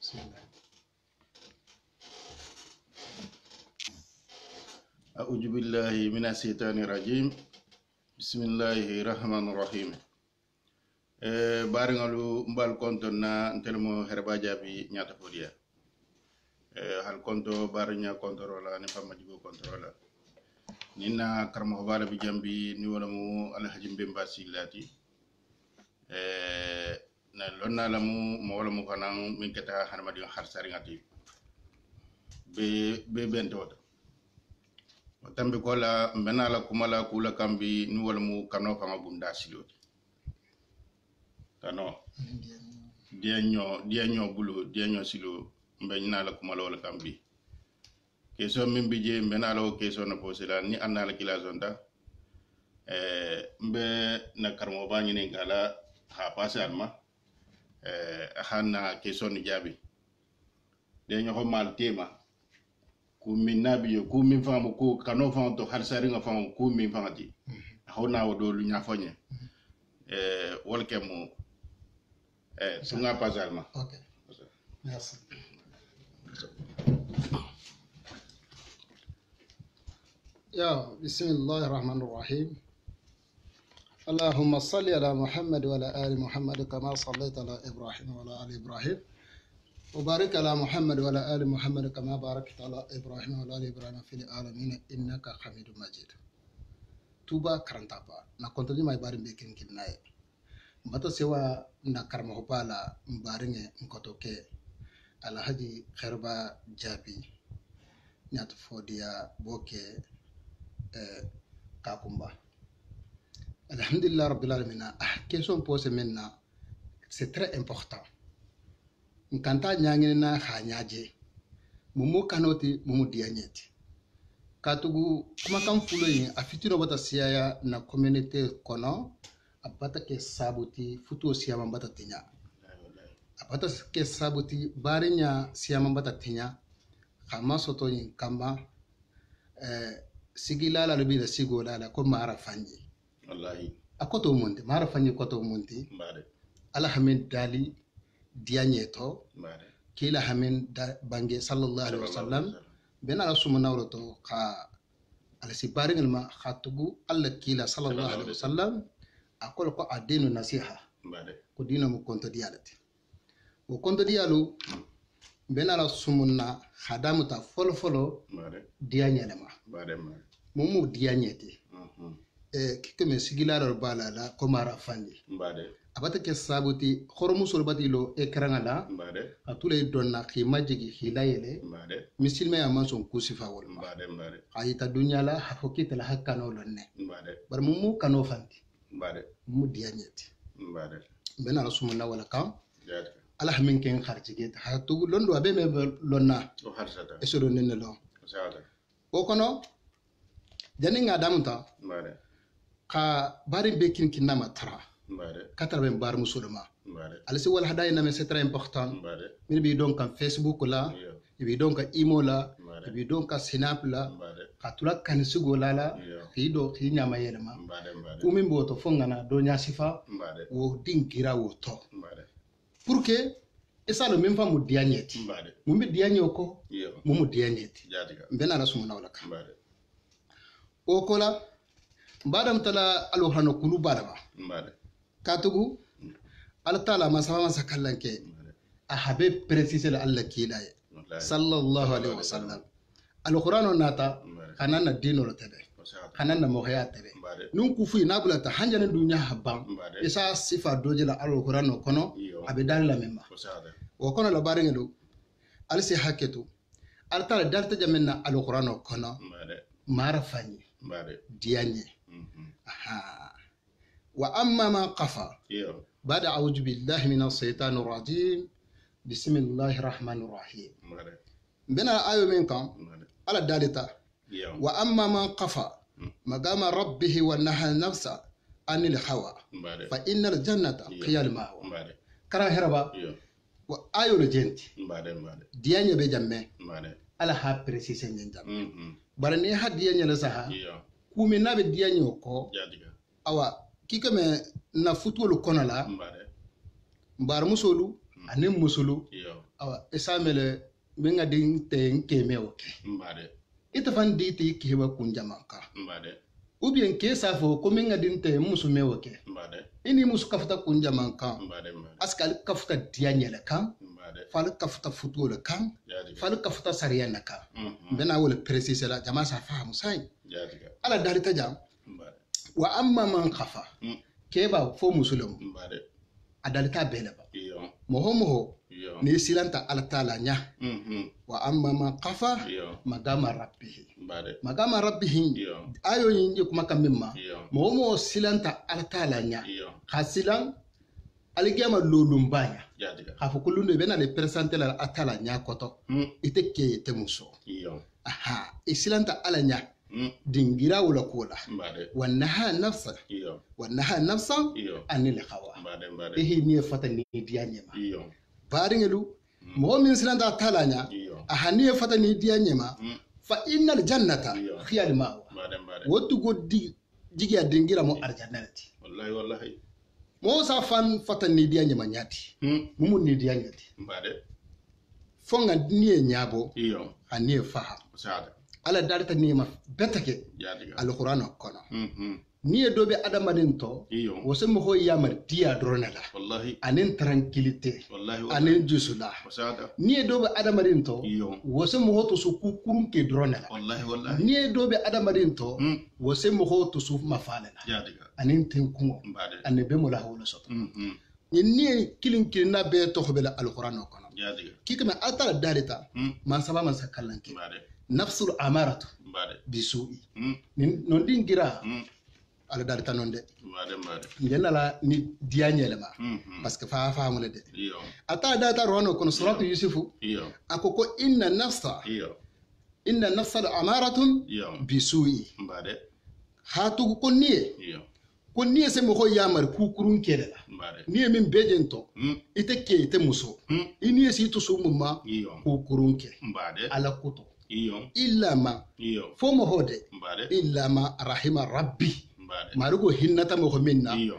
بسم الله. أعوذ بالله من الشيطان الرجيم. بسم الله الرحمن الرحيم. Baringalu mbal konto na ntelmo herbaja bi nyata fodia. Hal konto barinya kontrola ni fama jigo kontrola. Nina karma bala bi jambi ni wala mu alhaji mbemba silati. Na lonna lamu mo wala mu kanang min keta hanmadi harsari ngati. Be bento. Tambi kola menala kumala kula kambi ni wala mu kano fama bunda siloti. Kano dianyo bulu dianyo silo mbe nala kumala wala kambi. Keso min bije mbe nala o keso na posela ni anala kila zonda. Mbe na karmo banyi ni ngala ha pase alma. Hana keso ni jabi. Dianyo ho mal tema. Ku min nabi yo ku min famu ku kano famu to harsari nga famu ku min famati. Ho na wodo lu nyafonye. Welcome. Sunga Pazalma. Ok. Merci. يا بسم الله الرحمن الرحيم. اللهم صل على محمد وعلى آل محمد كما صليت على إبراهيم وعلى آل إبراهيم وبارك على محمد وعلى آل محمد كما باركت على إبراهيم وعلى آل إبراهيم في العالمين إنك حميد مجيد. توبا كرنتابا نكونتني ما يبارم بكين كناي. Mbata sewa na karma hopala mbaringe mkotoke alhaji kherba jabi nyat fodia boke kakumba. Alhamdulillah rabbil alamin. Question posée maintenant c'est très important. Nkanta nyangine na khanyaje mumu kanoti mumu dianyeti katugu kuma kan fulo yin afitino bata siya na communauté kono abata ke sabuti futo siyama bata tinya abata ke sabuti barinya siyama bata tinya kama soto yin kama sigilala lubi da sigolala ko mara fanyi Wallahi akoto munti mara fanyi koto munti mbade alhamid dali dianyeto mbade kila hamin bange sallallahu alaihi wasallam bena rasumuna to kha alasi baringal ma khatugu alla kila sallallahu alaihi wasallam akol ko adenu nasiha ko dina mo konto dialati o konto dialu bena la sumunna khadamuta folo dianyelema mumu dianyeti kikeme sigilaro balala ko mara fandi abata ke sabuti khoromu solbatilo ekrangala atule donna khimajigi khilayele misilme amanson kusifa wolma ayita dunyala hafokita la hakano lonne bar mumu kano fanti mu dianyeti bena rasumuna wala kam Allah min ken kharjige ta to londo abe me lonna o harsata esoro nenne lo sada o kono janinga damunta ka bari bekin kinama tara 80 bar musulma alisi wal hadayna mais c'est très important min bi donc en Facebook la bi donc imo la bi donc snap la katula kan sugo la hido hinyama yelma umi mboto fongana do nyasifa wo dingira wo to pour que esa lo même famu dianyeti mumbi dianyoko mumu dianyeti mbena rasumuna wala ka o kola badam tala alo hano kulu badama katugu altala masama sakallanke a habe préciser la Allah kilaye sallallahu alaihi wasallam alqur'ano nata kanana dino tebe kanana mohya tebe nun kufu na bulata hanjana dunya habban isa sifa doje la alqur'ano kono abedal la memma o kono la barengelo alsi haketu altala dalta jamenna alqur'ano kono mara fani dianye aha وأما ما قفى بعد أعوذ بالله من الشيطان الرجيم بسم الله الرحمن الرحيم بنا آية منكم على الدالتا وأما من قفى مقام ربه ونهى النفس عن الهوى فإن الجنة هي المأوى كرا هربا وآية الجنت ديانيا بجمع على ها بريسيسن جنجام برني ها ديانيا لسها كومي نابي ديانيا كو أوا kikame na futwolu kono la mbar musolu anem musulu awa esamele minga din ten keme oke mbade ita fan diti kiwa kunjamanka mbade ou bien ke safo ko minga din te musu me oke mbade ini musu kafuta kunjamanka mbade askal kafuta dianyele kan mbade fal kafuta futule kan jadiga fal kafuta sariyana kan bena wala préciser la jama sa fahamu sai jadiga ala darita jam mbade wa amma man khafa keba fo musulum mbade adalita beleba iyo moho iyo ni silanta ala taala nya wa amma man khafa iyo magama rabbihi mbade magama rabbihi iyo ayo yinje kuma kamimma iyo moho silanta ala taala nya iyo khasilan aligama lolumbanya jadiga khafu kulunde bena le presenter la atala nya koto ite ke te muso iyo aha isilanta ala nya dingira wala kula mbade wannaha nafsa iyo wannaha nafsa iyo anil khawa mbade ehi ni fata ni dianyema iyo baringelu mo min silanta talanya iyo aha ni fata ni dianyema fa innal jannata Iyo. hiya al mawa mbade wotu godi jigia dingira mo arjannati wallahi mo sa fan fata ni dianyema nyati mumu ni dianyati mbade fonga ni nyabo iyo ani faha sada ala darita ni ma betake jadiga alquran kono ni dobe adamadin to iyo wose mo ho yamar diya dronala wallahi anin tranquillité wallahi anin jusula sada ni dobe adamadin to iyo wose mo ho to su kukurum ke dronala wallahi ni dobe adamadin to wose mo ho to su mafalala jadiga anin tenkumo mbade anne be mo la hawla soto ni kilin kilina be to hobela alquran kono jadiga kikama atala dalita man saba man sakallanke mbade nafsul amaratu mbade bisu'i non dingira ala dalita non de mbade ngenala ni dianyelema parce que fa amule de iyo ata data rono kono suratu yusufu iyo akoko inna nafsa al amaratun iyo bisu'i mbade hatu ko niye se mo ko yamar kukurun kelela mbade niye min bejento ite ke ite muso iniye si to sumuma iyo kukurun ke mbade ala kuto iyo illa ma iyo fo mo hode mbade illa ma rahima rabbi mbade marugo hinnata mo ko minna iyo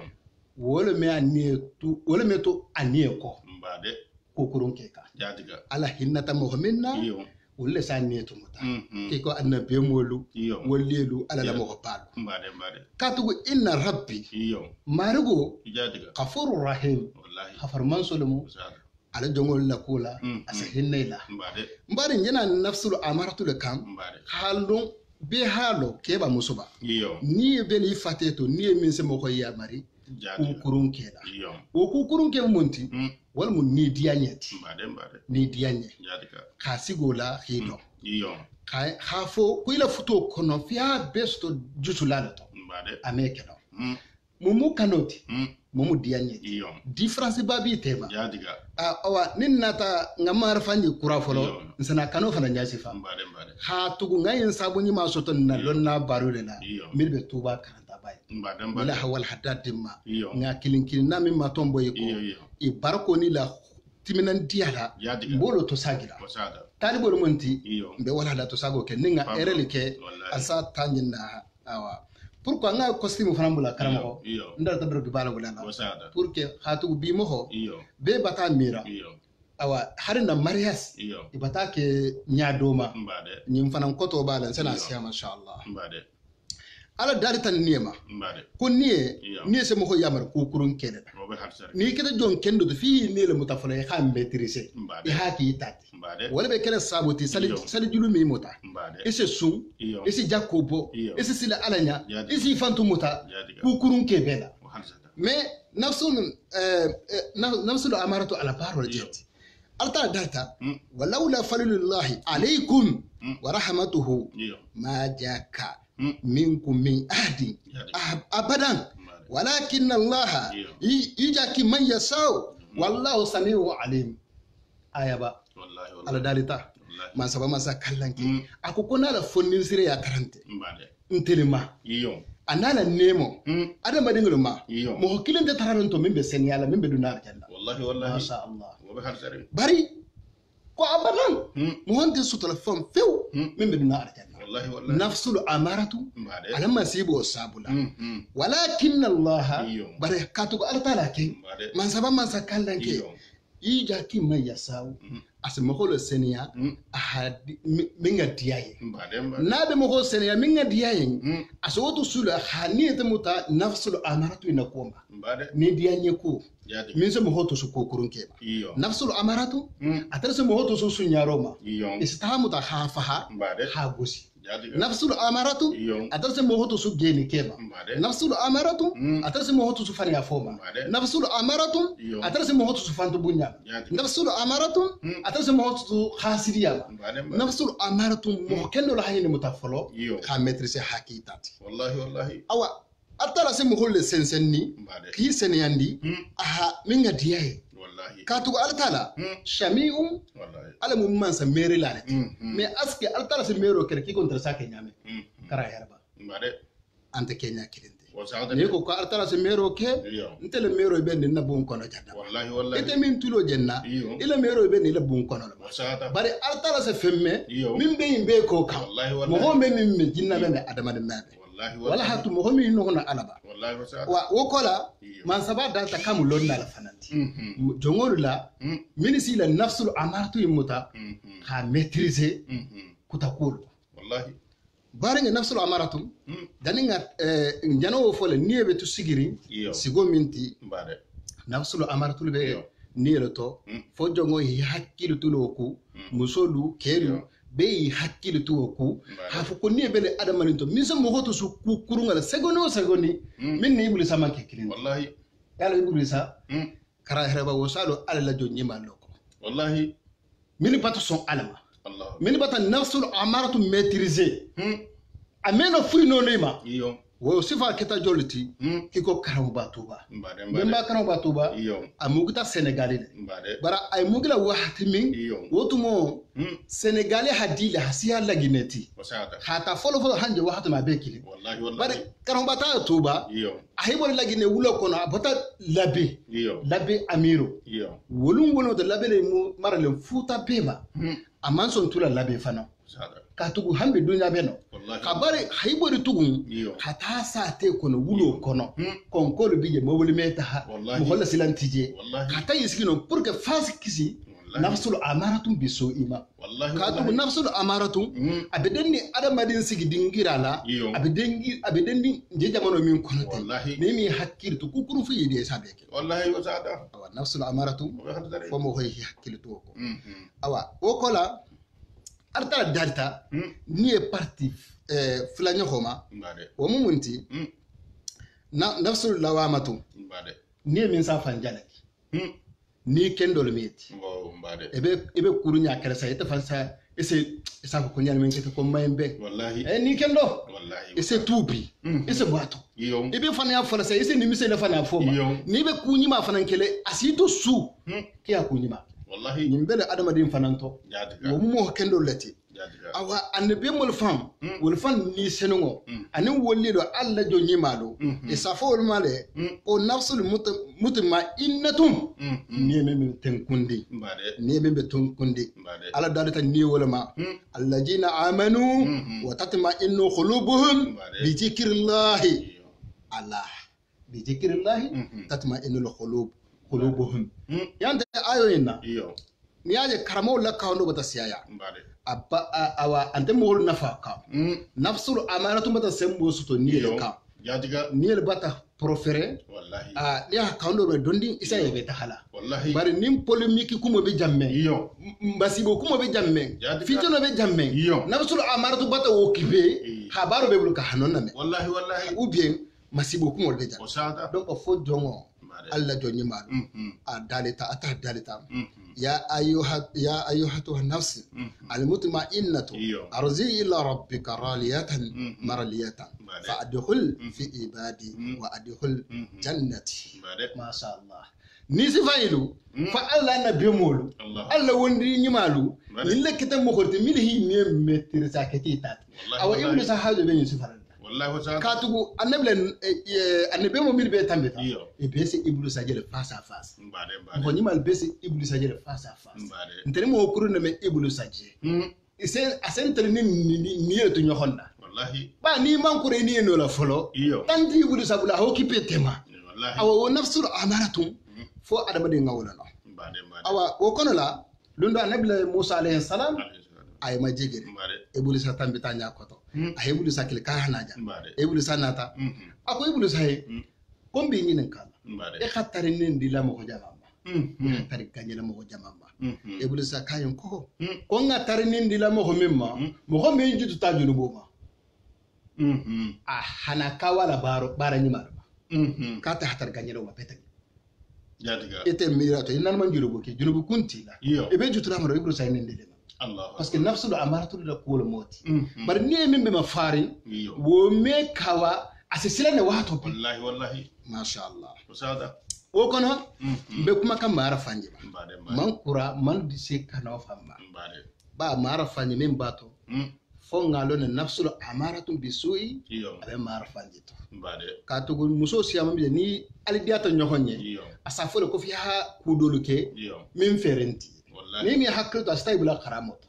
wala me to aniye ko mbade kukurun ke ka jadiga ala hinnata mo ko minna iyo wala sa ne to muta ke ko annabi molu iyo wallelu ala la mo ko palu mbade katugo inna rabbi iyo marugo jadiga ghafurur rahim wallahi ghafar man solomu sada ala jongol la kula asa hinnayla mbade mbari yana nafsul amaratu le kam mbade halon be halo keba musuba iyo ni be ni fateto ni min se mo ko yamari jadiga kukurun keda iyo o kukurun ke monti wal mun ni dianyeti mbade ni dianye jadiga ka sigola hido iyo ka hafo ko ila futo kono fiya besto jutulala to mbade ameke no mumu kanoti mumu dianyeti iyo difference babi tema jadiga awa nin nata ngamar fanyi kura folo nsana kano fana nyasifa mbade ha tugu ngayin sabuni ma soto na lonna barule la iyo milbe tuba karanta bay mbade la hawal haddad dimma iyo nga kilin na min ma tombo yiko iyo i barko ni la timinan diala jadiga mbolo to sagira sada talibol monti iyo mbe wala la to sago ke ninga ereli ke asa tanjina awa pourquoi nga costume fanambula karamo iyo ndar tabro bala wala sada pour que hatu bi mo ho iyo be bata mira iyo awa harina marias iyo ibata ke nyadoma mbade nyim fanan koto bala sana siya masha Allah mbade ala dalita niyema mbade ko niye se mo ko yamar ku kurun kede robe harsare ni kede jon kendo do fi ni le mutafala ha maîtriser mbade e ha ki tati mbade wala be kele saboti sali julu mi muta mbade ese sun iyo ese jakobo iyo ese sila alanya Jadiga. ese fantu muta jadiga ku kurun ke bela harsata mais nafsul amaratu ala parole jeti alta data walaula falilullahi alaykum wa rahmatuhu iyo ma jaka minkum min ahdi jadiga abadan mbade walakin Allah yujaki man yasau wallahu samiu alim ayaba wallahi ala dalita man saba man sa kallanki akoko la fonnin sire ya karante mbade ntelema iyo anala nemo adama dingul ma iyo mo kilinde taranto mimbe sen yalla mimbe dunar janna wallahi masha Allah robe harsare bari ko abadan mo honde sutola fam few mimbe dunar janna wallahi nafsul amaratu mbade alamma sibo sabula walakin Allah iyo bare katugo altala ke mbade man saba man sa kallanke iyo ija ki mai yasaw asma holo seniya ahadi minga diyaye na be mo seniya minga diyaye asoto sula haniyata muta nafsul amaratu inakomba ni diyanye ko min se mo hoto su ko kurun keba nafsul amaratu atarse mo hoto su sunyaroma istahamu ta hafaha ha gosi nafsul amaratu atarse mo hoto su geni keba nafsul amaratu atarse mo hoto su fariya foma nafsul amaratu atarse mo hoto su fantu bunya nafsul amaratu atarse mo hoto su khasiriya nafsul amaratu mo kendo la hayni mutafalo ha maîtriser hakitati wallahi awa atara se mo holle sensenni ki seneyandi aha minga diyaye katugo altala shami'um ala mum man sa mere lanet mais aske altala se mero kere ki kontra sa ke nyame kara herba ante kenya kilinde ne ko altala se mero ke ntele mero ben na bon kono jadda wallahi ite min tulo jenna ila mero ben ila bon kono bari altala se femme min be yimbe ko kam mo ho men min jinna ben adama de mabe wala hatu mo ho min no na alaba wa wokola man sabada ta kam lonna la fananti jongolu la minisi la nafsul amaratu imuta ha maîtriser kutakulu wallahi baringa nafsul amaratu daninga njano fole niebe tu sigiri sigo minti nafsul amaratu be nielo to fo jongo hakkilu tuloku musolu kelu be hakkilu tuwoku hafu ko niebe le adamaninto min sam mo hoto su kurungal segoni min ni iblis samanke kilin wallahi yalla iblis kara herba wasalo ala la jo nyima loko wallahi min bata son alama allah min bata nafsul amaratu maîtriser ameno furi no nema wo sifa keta jolti kiko karamba tuba memba karamba tuba amugita senegalais bara ay mugila wahti min wotumo senegalais hadila hasiya lagineti hata folo hanje wahti ma bekili bara karamba ta tuba ahibol lagine wulo kono abata labe amiro wolum de labe le mu marale futa beba amanson tula labe fana katugu hambe dunya beno kabare haibori tugun hata sa te kono wulo kono konkolo bije mobile meta ha mo holla silantije hata yiskino pour que fasikisi nafsul amaratum biso ima katugu nafsul amaratum abedenni adamadin sigi dingirala abedenni je jamano min kono te ne mi hakkirtu kukuru fu yidi sabeke wallahi wasada awa nafsul amaratum fo mo hoyi hakkirtu ko awa okola arta dalta ni e parti flanya homa wo mumunti nafsul lawamatu ni min sa fanjalaki ni kendol meti ebe kurunya keresa ite fansa ese ko kunya men kete ko mayembe wallahi ni kendo wallahi ese tubi ese bato ebe fanya farasa ese ni misele fanya foma ni be kunyima fanankele asito su kiya kunyima wallahi nimbele adama din fananto wo mo kendo lati awa annabi mul fam wol fan ni senongo ani wollido alla jo nyimalo e safo wol male o nafsul mutma innatum ni men tenkundi ni men be tenkundi ala dalata ni wolama allajina amanu wa tatma innu qulubuhum bi zikrillah allah bi zikrillah tatma innu qulubuhum yanda ayo ina ni aje karamo la kawndo bata siyaya abba awa ante mo nafa ka nafsul amanatu bata sembo suto ni ka yadiga ni bata profere wallahi ya kawndo be dondi isa yebe tahala wallahi bari nim polémique kumo be jamme mbasibo kumo be jamme fitono be jamme nafsul amanatu bata okibe habaro be bulka hanonna me wallahi ou bien masibo kumo be jamme donc fo jongo alla jonni malu adalita ata dalita ya ayyuhatu an-nafs al-mutma'innatu arzi ila rabbika raliyatan marliyatan fa'adkhul fi ibadi wa adkhul jannati ma sha Allah ni sifailu fa alla nabiyumulu alla wondi nyimalu illa kitam mo khorti milhi ne metir sakati tat awa ibnu sahajo be yusufaran wallahi wa katugo annabi mo mil be tambeta e bese ibnu sajele face à face ko nyimal bese ibnu sajele face à face ntene mo kuruna me ibnu sajje ise asentre ni yetu nyohonna wallahi ba ni man kure ni no la folo tanti ibnu sabula ho kipetema wallahi aw nafsul amaratum fo adama de ngawla no awa o kono la lundo annabi Musa alayhi salam ay ma jigiri ibulisa tambita nya koto ay ibulisa kil ka hanaja ibulisa nata ako ibulisa hay kombi nyinen kala e khatari nindi la mo jamama tari ganyela mo jamama ibulisa kayon ko nga tari nindi la mo mimma mo me jitu tajulu boma hana kawala bara nyima kata hatar ganyela wa petani ete mirato inan man jurugo ke junubu kunti la e be jutura maro ibulisa nindi le Allah parce que nafsu do amaratu la ko moti bar ni min be ma fari wo me kawa asisila ne wato wallahi masha Allah usada o kono be kuma kan mara fanje man kura man dise kana famba ba mara fanje min bato fo ngalo ne nafsu do amaratu bisui abe mara fanje to ka to muso siyama bi ni alidiyata nyohonye asafole ko fi ha kudoluke min ferenti ni mi hakku to astay bula karamot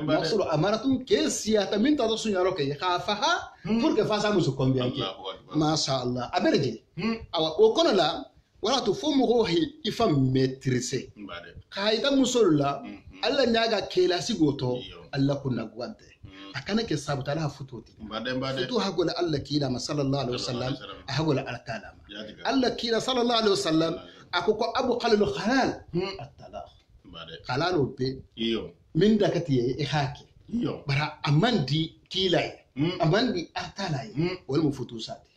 nafsu amaratun ke siyata min ta sunyaro ke khafaha pour que fa sa musu combien ke masha Allah aberje awa o kono la wala to fo mo ho ifam maîtriser khaita musolla alla nyaga kela sigoto alla kunna gwante akana ke sabuta la futoti futu hagola alla kila sallallahu alaihi wasallam hagola alkalama alla kila sallallahu alaihi wasallam akoko abu qalil khalal at-talaq halalo be min da kati e hake bara amandi kilai amandi atalai wal mu futu sati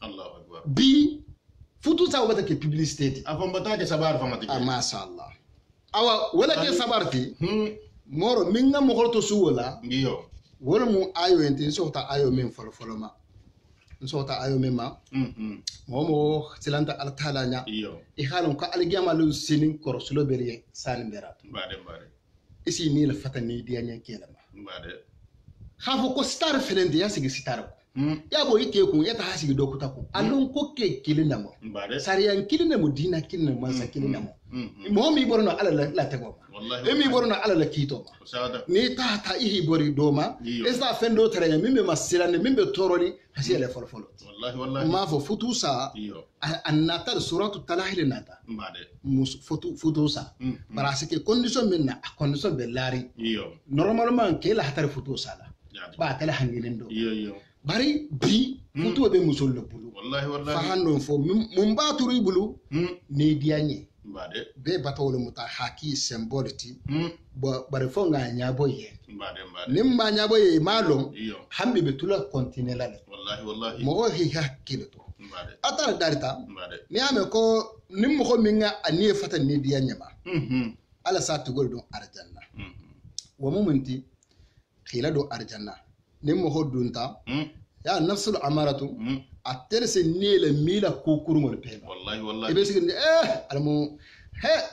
Allahu akbar bi futu sa wata ke publicité afan bata ke sabar famati ma sha Allah awa wala ke sabarti moro min ngam horto suwala wala mu ayo enti sota ayo min folfoloma sota ayo mema momo silanta altala nya e halon ko algiyama lu sinin korsulo beriye sanin berat bare isi ni la fatani dia nya kelama khafo ko star felende ya sigi star ko ya bo yike ku ya ta hasigi dokuta ko alon ko ke kilinamo sariyan kilinamo dina kilinamo mansa kilinamo mo mi borno ala la tego e mi borno ala la kito ni ta ihi bori doma esa fendo tere min be masilane min be toroli hasi ele folfolo wallahi ma fo futusa annata suratu talahil nata mus futusa para ce que condition minna condition be lari normalement ke la hatar futusa la ba tala hanginen do bari bi futu be musul lo bulu wallahi fa hando fo mum baturi bulu ne dianye be batawol muta haki symbolity bare fo nga nyabo ye nimba nyabo ye malom hambe betula continue la wallahi mo hi hakilo to atara darita ni ame ko nimmo ko minga ani fata ni dianye ma ala sa to goldo arjanna wa mumunti khila do arjanna nimmo ho dunta ya nafsul amaratu aterse nile mila kukurumol pema wallahi ibe siginde almo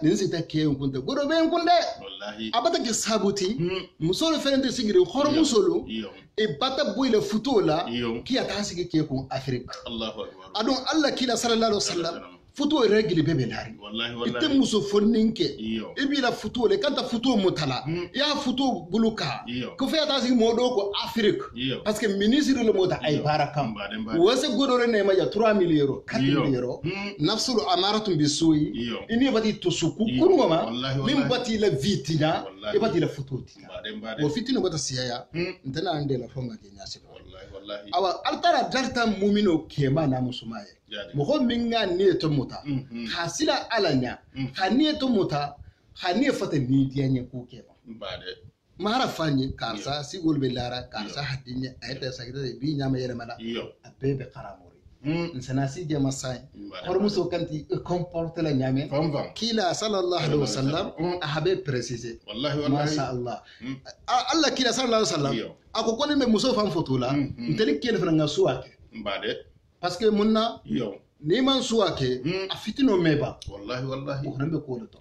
nin sita ke kunta godo be kunde wallahi abata ke sabuti musolo ferente sigire khoro musolo e bata boyle futola ki ata sigi ke kun afrika Allahu akbar adon Allah kila sallallahu alaihi wasallam futo regli bebe lari wallahi ite muso fonninke ibila futo le kanta futo mutala ya futo buluka ko fe ata sigi modo ko afrika parce que ministre le mota ay barakam wase godore ne ma ya 3 millions 4 millions nafsul amaratun bisuyi ini bati to suku kuruma min bati la vitina e bati la futo tina wo fitino bata siyaya ntana ande la fonga ke nyasi wallahi awa altara darta mu'mino kema na musumaye mo minga ne to muta hasila alanya haniye to muta haniye fata ni dianye ku kema mara fanye karsa sigol be lara karsa hadinya ayta sagida bi nyama yele mala abebe qaramuri nsana si je masay hormuso kanti comporte la nyame kila sallallahu alaihi wasallam ahabe préciser wallahi masha Allah Allah kila sallallahu alaihi wasallam akoko ne muso fam fotula nteli kele fana ngasuake parce que munna ni man suake afitino meba wallahi ko nambe ko to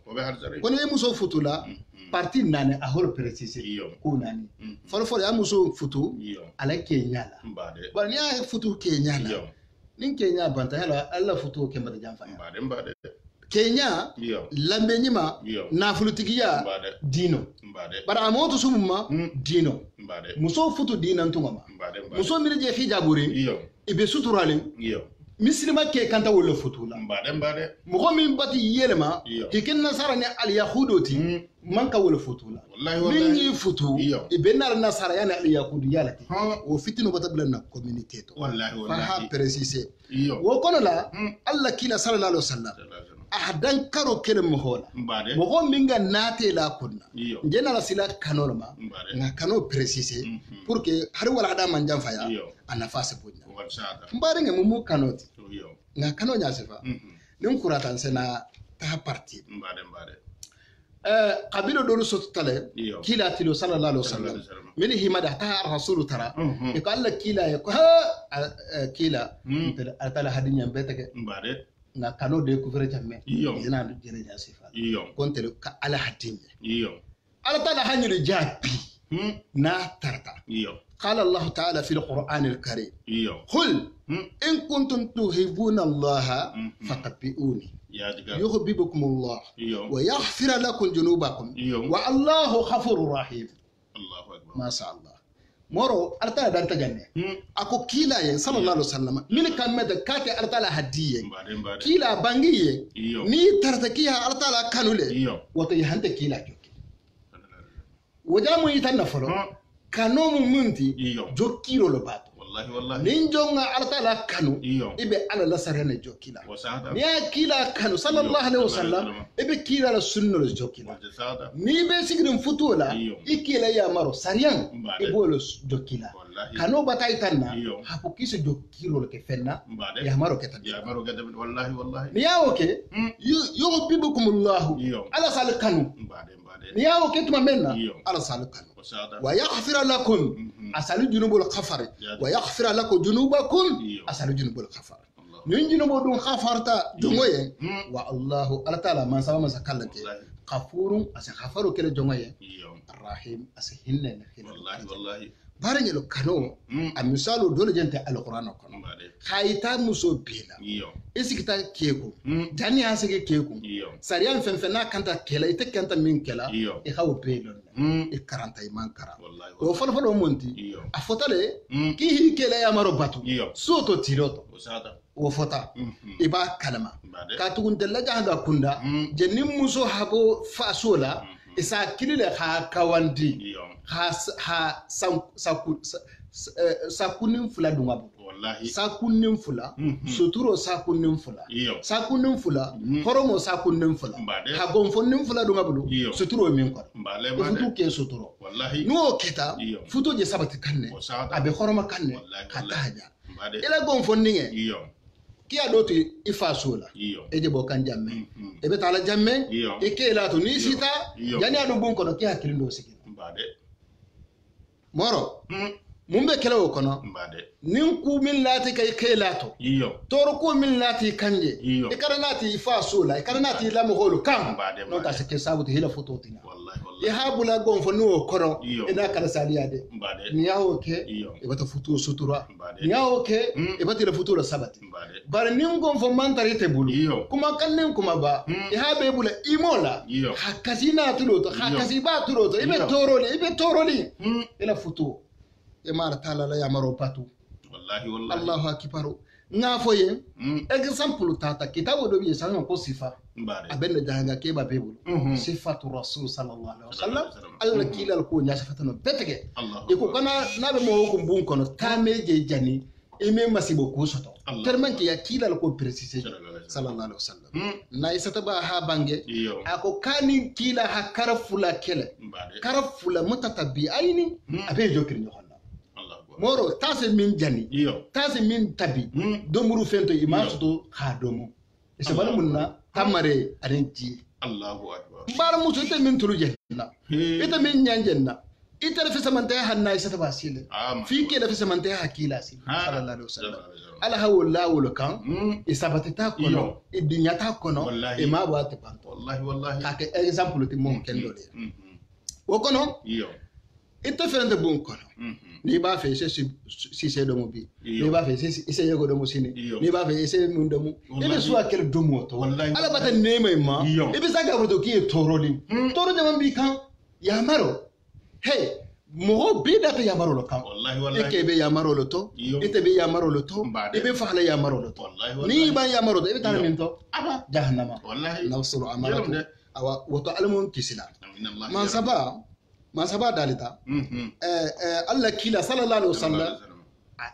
ko ne muso fotula parti nane a hol préciser ko nani fol ya muso futu ala kenyala ba ni a futu kenyala nin kenya banta hala alla futu ke mata jamfa kenya lambe nyima na fulutigiya dino bara amoto summa dino muso futu dinan tuma muso mirje hijaburi ibe suturale mislima ke kanta wala futula mbade mo min bati yelma ke ken nasara ni al yahudoti man ka wala futula min yi futu ibenar nasara yani al yahudi yalati o fitino bata blanna communauté to fa ha préciser wo kono la Allah kila sallallahu alaihi wasallam ahadan karo kele mo hola mo minga nate la kunna jena la sila kanolma nga kano préciser pour que har wala hada man jam faya ana fase bonya mbare nge mumu kanoti nga kano nya sefa nim kuratan sena ta parti mbade qabilo dolu sotale kila tilo sallallahu alaihi wasallam min himada ta rasul tara e ko alla kila e ko kila atala hadinya betake mbade nga kano découvrir jamme ina do jere ja sifa konte ka ala hadinya ala tala hanyul jabi na tarta قال الله تعالى في القرآن الكريم قل إن كنتم تحبون الله فاتبعوني يحببكم الله ويغفر لكم ذنوبكم والله غفور رحيم الله أكبر ما شاء الله moro arta dan tajanne ako kila ye sallallahu alaihi wasallam min kameda kake arta la hadiye kila bangiye ni tarta kiya arta la kanule wato yahante kila joki wajamu yitanna folo kanomu munti jokiro lo bato wallahi ninjonga arta la kanu ibe ala la sarene jokila ni kila kanu sallallahu alaihi wasallam ibe kila la sunno lo jokila ni be sigrin futola ikila ya maro sariyan ibolo jokila kanu batay tanna hapo kiso jokiro lo ke fenna ya maro ketan wallahi ni yawo ke yuhibbukumullah ala sal kanu ni yawo ke tuma menna ala sal kanu ويغفر لكم أسأل جنوب الغفر ويغفر لكم جنوبكم أسأل جنوب الغفر نين جنوب دون غفرتا جمويه والله الله تعالى ما سوا ما سكالك غفور أسأل غفر كله جمويه الرحيم أسهل والله بارني لو كانوا المثال دول جنت القرآن كانوا خايتا مسو بيلا إسكتا كيكو جاني هاسك كيكو سريان فنفنا كانت كلا يتكنت من كلا يخاو بيلون إكرانتا يمان كرا وفلفل ومنتي أفتالي كيه كلا يا مرباتو سوتو تيروتو وفتا إبا كلمة كاتون دلجا هذا كندا جنيم مسو هابو فاسولا إسا كلي خا كواندي ha sakunin fula dungabu wallahi sakunin fula suturo sakunin fula sakunin fula horomo sakunin fula ha gonfonin fula dungabu suturo min ko futu ke suturo wallahi no kita futu je sabati kanne abe horoma kanne hatta haja ila gonfoninge kiya doto ifa sola eje bo kan jamme ebe tala jamme e ke la to ni sita jani adu bon kono kiya kilindo siki moro mumbe kelawo kono nin ku min lati kay kelato toro ko min lati kanje e karanati ifa sola e karanati lamu holu kam non ta sike sabuti hila fototina e habula gon fo no kono e na kala saliyade ni yawo ke e bata futu sutura ni yawo ke e bata la futura sabati bar nin gon fo mantarite bulu kuma kannen kuma ba e habe bula imola hakazina tuloto hakaziba tuloto ibe toroli ila futu e mara tala la yamaro patu wallahi Allahu akbar ngafoye example tata kitabu do bi sanyo ko sifa abenne janga ke ba bebul sifatu rasul sallallahu alaihi wasallam alla kilal ko nya sifatano betege e ko kana nabe mo ko bun kono tameje jani e me masibo ko soto terman ke ya kilal ko préciser sallallahu alaihi wasallam na isata ba ha bange ako kani kila ha karafula kele karafula mutatabi aini abe jokri nyo moro tase min jani tase min tabi domuru fento imaso ha domo ese bala munna tamare arenti Allahu akbar bar muso te min tulu jenna ite min nyanjenna ite la fisa mantaya hanna isata basile fi ke la fisa mantaya hakila si sallallahu alaihi wasallam ala hawla wala kan isabatita kono idinyata kono e ma ba te panto wallahi ka exemple ti mon kendo le wokono ite ferende bon kono ni ba fe si se domo bi ni ba fe si yego domo sini ni ba fe se mun domo ebe suwa kel domo to ala bata nema ma ebe saga burto ki toroli toro de man bi kan ya maro hey mo be da ta yamaro lo kam wallahi e ke be yamaro lo to ite be yamaro lo to e be faala yamaro lo to ni ban yamaro to e ta min to aba jahannama wallahi nawsulu amalatu awa wato almun kisila man saba dalita Allah kila sallallahu alaihi wasallam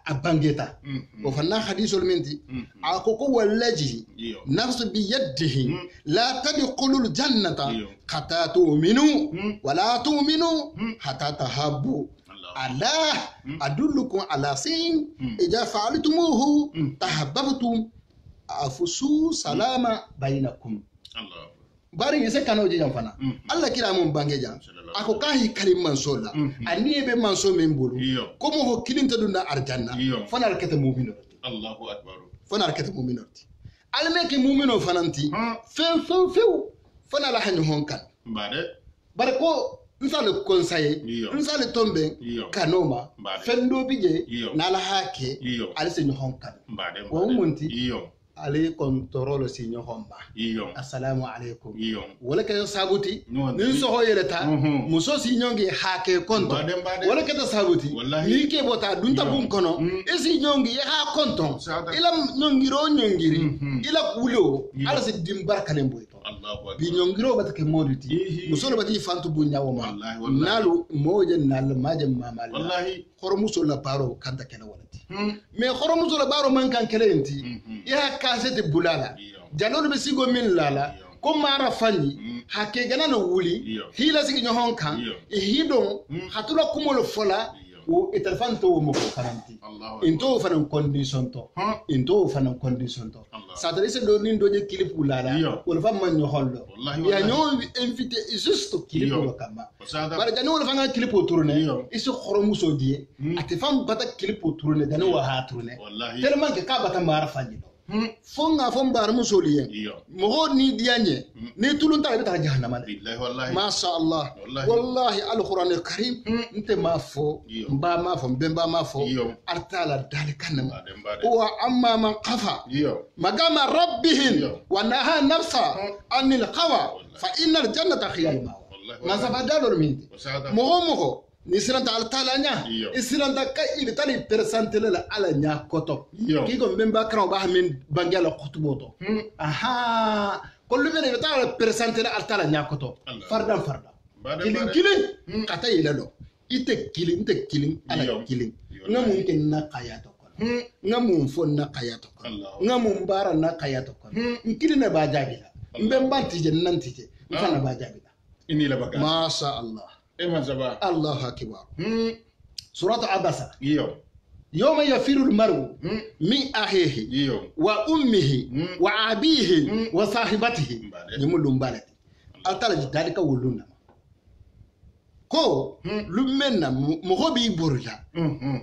abangeta o fanna hadithul minti akoko wallaji nafsu bi yadihi la tadkhulul jannata hatta tu'minu wa la tu'minu hatta tahabbu ala adullukum ala sin idza fa'altumuhu tahabbtum afusu salama bainakum Allah bari yese kanoje jam fana Allah kira mun bange jam ako kahi kalim mansola ani be manso men bulu ko mo ho kilinta dunda arjanna fana rakata mu'mino Allahu akbar fana rakata mu'mino almeke mu'mino fananti fe fana la hanyo honkan bare ko nsale conseiller nsale tombe kanoma fendo bije na la hake alise nyo honkan o munti ali control sinyo homba assalamu alaikum wala ka sabuti nin so hoyeleta muso sinyongi hake konto wala ka sabuti ni ke bota dunta bun kono e sinyongi ha konto ila nyongiri ila kulo ala se dimbarkale mboyto bi nyongiro batake moditi muso lo bati fantu bunya woma nalu moje nal maje mamal wallahi khoro muso la paro kanta kala walati mais khoro muso la baro man kan kala enti ya kasete bulala jalolu be sigo min lala ko mara fani hake gana no wuli hila sigi nyohon kan e hidon hatula kumolo fola o etalfanto mo ko karanti into fanan condition to sadari se do nin doje clip lala wala fam man nyohollo ya nyo invité juste clip lo kama bara jano wala fanga clip tourner iso khoromuso die ate fam bata clip tourner dano wa ha tourner tellement que ka bata mara fani fonga fombar musoliyen mo ni dianye ne tulunta be ta jahannama billahi wallahi ma sha Allah wallahi alquran alkarim nte mafo mba mafo mbemba mafo artala dalikan wa amma man qafa magama rabbihim wa naha nafsa anil qawa fa innal jannata khiyal ma ma zabadalo minti mo ni siranta altala nya isiranta ka ibitali persantele la ala nya koto ki ko mbemba kran ba min bangala khutuboto aha kollu bene ibitali persantele altala nya koto farda kilin kata yilalo ite kilin ala kilin ngamun ken na qayato ko ngamun fon na qayato ko ngamun bara na qayato ko kilina ba jabila mbemba tije nantije fana ba jabila ini la baga ma sha Allah الله أكبر سورة عبسة يوم يفر المرء من أخيه وأمه وأبيه وصاحبته يملون بالتي أتلا ذلك ولونا كو لمنا مغبي برجع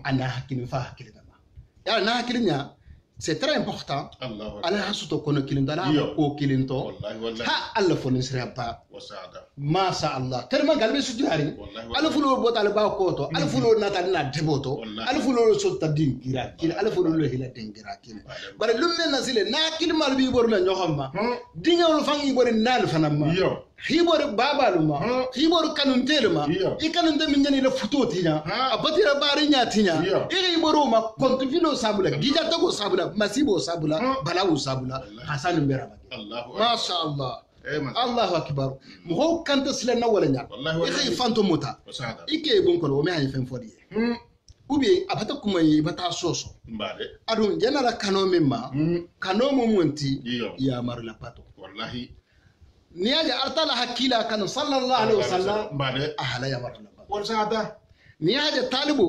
أنا حكيم فاحكي يا أنا حكيم c'est très important ala hasuto kono kilinto ala ko kilinto ha alla foni siraba ma sha Allah tellement galbe sujari ala fulo bota ala ba koto ala fulo nata na deboto ala fulo sotta dingira kila ala fulo lo hila dingira kila bare lumme nasile na kilmal bi bor la ñoxamba dingawol fangi bor nal fanama hibor babaluma hibor kanun teluma ikanun de min ñani la futo tinya abatira bari ñatinya hiboro kontu filo sabula gija tago sabula masibo sabula balawu sabula hasan beraba ma sha Allah Allahu akbar mo kanta silana wala nya ikay fanto mota ike bon ko me hay fen fodi ubi abata kuma yi bata soso adun janala kano memma kano mo monti ya mar la pato wallahi niyaje artala hakila kan sallallahu alaihi wasallam ahla ya mar la wal saada niyaje talibu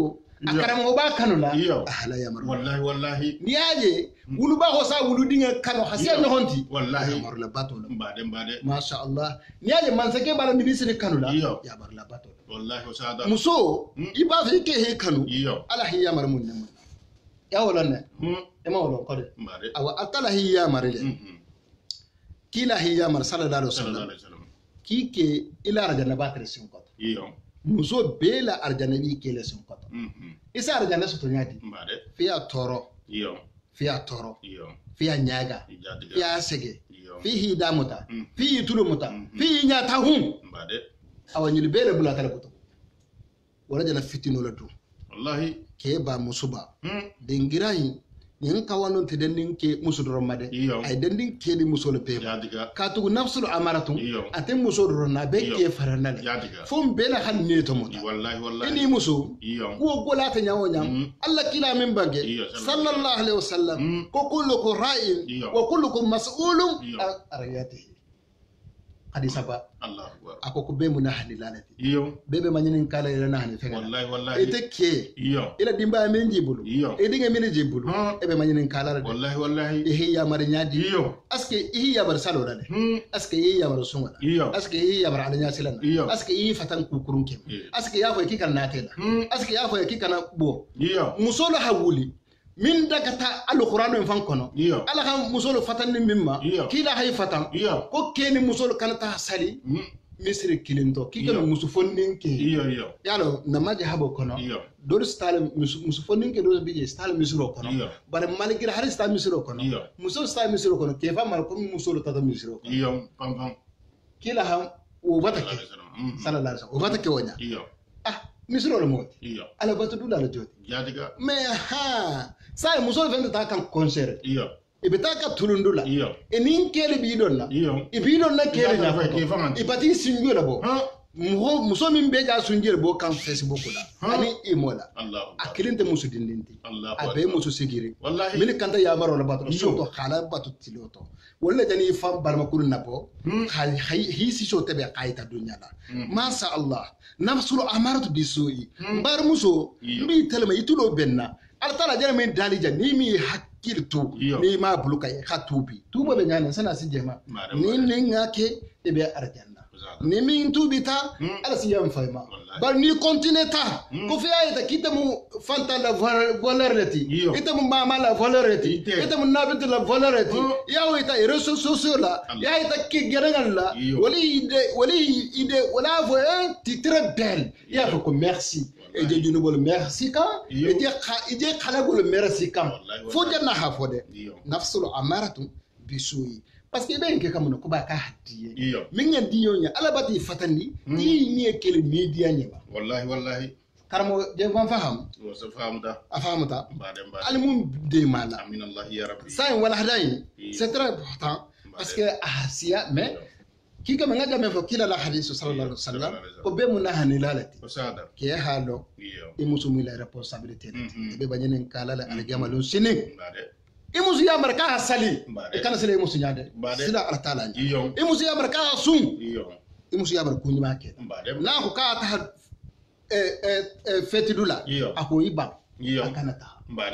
akaramo ba kanu la ahla ya mar wallahi niyaje wulu ba ho sa wulu dinga kanu hasiya no honti wallahi ya mar la bato mbade ma sha Allah niyaje man sake bala mi bisini kanu la ya mar la bato wallahi saada muso iba fi ke he kanu ala hiya mar mun ne ya wala ne e ma wala ko de awa atala hiya mar le kila hiya mar sallallahu alaihi wasallam kike ila arjana batre sin ko muso bela arjana bi kele sin ko isa arjana so to nyadi fiya toro fiya nyaga fiya sege fihi damuta fihi tulumuta fihi nyata hum awanyul bele bula kala kuto wala jana fitino la du wallahi ke ba musuba dengirai nin kawanon te dendin ke musu do made ay dendin ke di musu le pe ka tu nafsul amaratu ate musu do na be ke faranale fum be la han ne to mota wallahi ini musu ko gola ta nyawo nyam Allah kila min bange sallallahu alaihi wasallam ko kullukum ra'in wa kullukum mas'ulun arayatihi hadisa ba Allah akbar ako ko be mun hadi lalati bebe manyinin kala ila na hani fenga wallahi ite ke ila dimba men jibulu e dinga men jibulu e be manyinin kala la wallahi e hiya mar nyaadi aske e hiya bar salo dale aske e hiya bar sunga aske e hiya bar alanya silana aske e fatan kukurun ke aske ya fo kikan natela aske ya fo kikan bo musolo hawuli min daga ta alquran en fan kono ala kan musolo fatan mimma kila hay fatan ko keni musolo kan ta sali misri kilinto kikano musu fonninke yalo namaje habo kono do style musu fonninke do bije style misro kono bare malgir har style misro kono musu style misro kono ke fa mar ko musolo tata misro kono pam kila ham o batake sallallahu alaihi wasallam o batake wonya misro lo moti ala batu dula la joti jadiga mais sai musol vende ta kan concert ibe ta ka tulundula nin kele bi donna ibi donna kele na fa ibati sinjura bo muso min be ja sunjere bo kan Facebook la ani imola akilinte musu dindinti abe musu sigiri min kanta ya maro la batu so khala batu tiloto wala jani fam barma kulun nabo hi si so tebe qaita dunya la masha Allah nafsul amaratu bisui bar muso mi telma itulo benna altala jere min dalija ni mi hakiltu ni ma buluka khatubi tuba be nyana sana si jema ni ngake ebe arjanna ni min tubita ala si yam fayma bar ni contineta ko fi ayata kitamu fanta la volereti itamu mama la volereti itamu nabint la volereti yawo ita reso socio la ya ita ki gerangal la wali ide wala vo ti très belle ya ko merci et de junubol merci ka et de khalagol merci kam fo janna ha fode nafsul amaratu bisui parce que ben ke kamuno ko ba ka hadiye min yan diyo nya alabati fatandi ni kele media nya wallahi karamo je van faham wo sa famuda afamuta mbade alimum de mala amin Allah ya rabbi ça wala hadayi c'est très important parce que ahsia mais kika mengaja mefo kila la hadithu sallallahu alaihi wasallam ko be mun nahani lalati ke halo e musumi la responsabilité be banyenen kala la aljamalun sinin imusu ya marka sali e kana sele imusu nyaade sila ala taala imusu ya marka sun imusu ya marku nyima ke na ko ka ta fetidula ako iba akana ta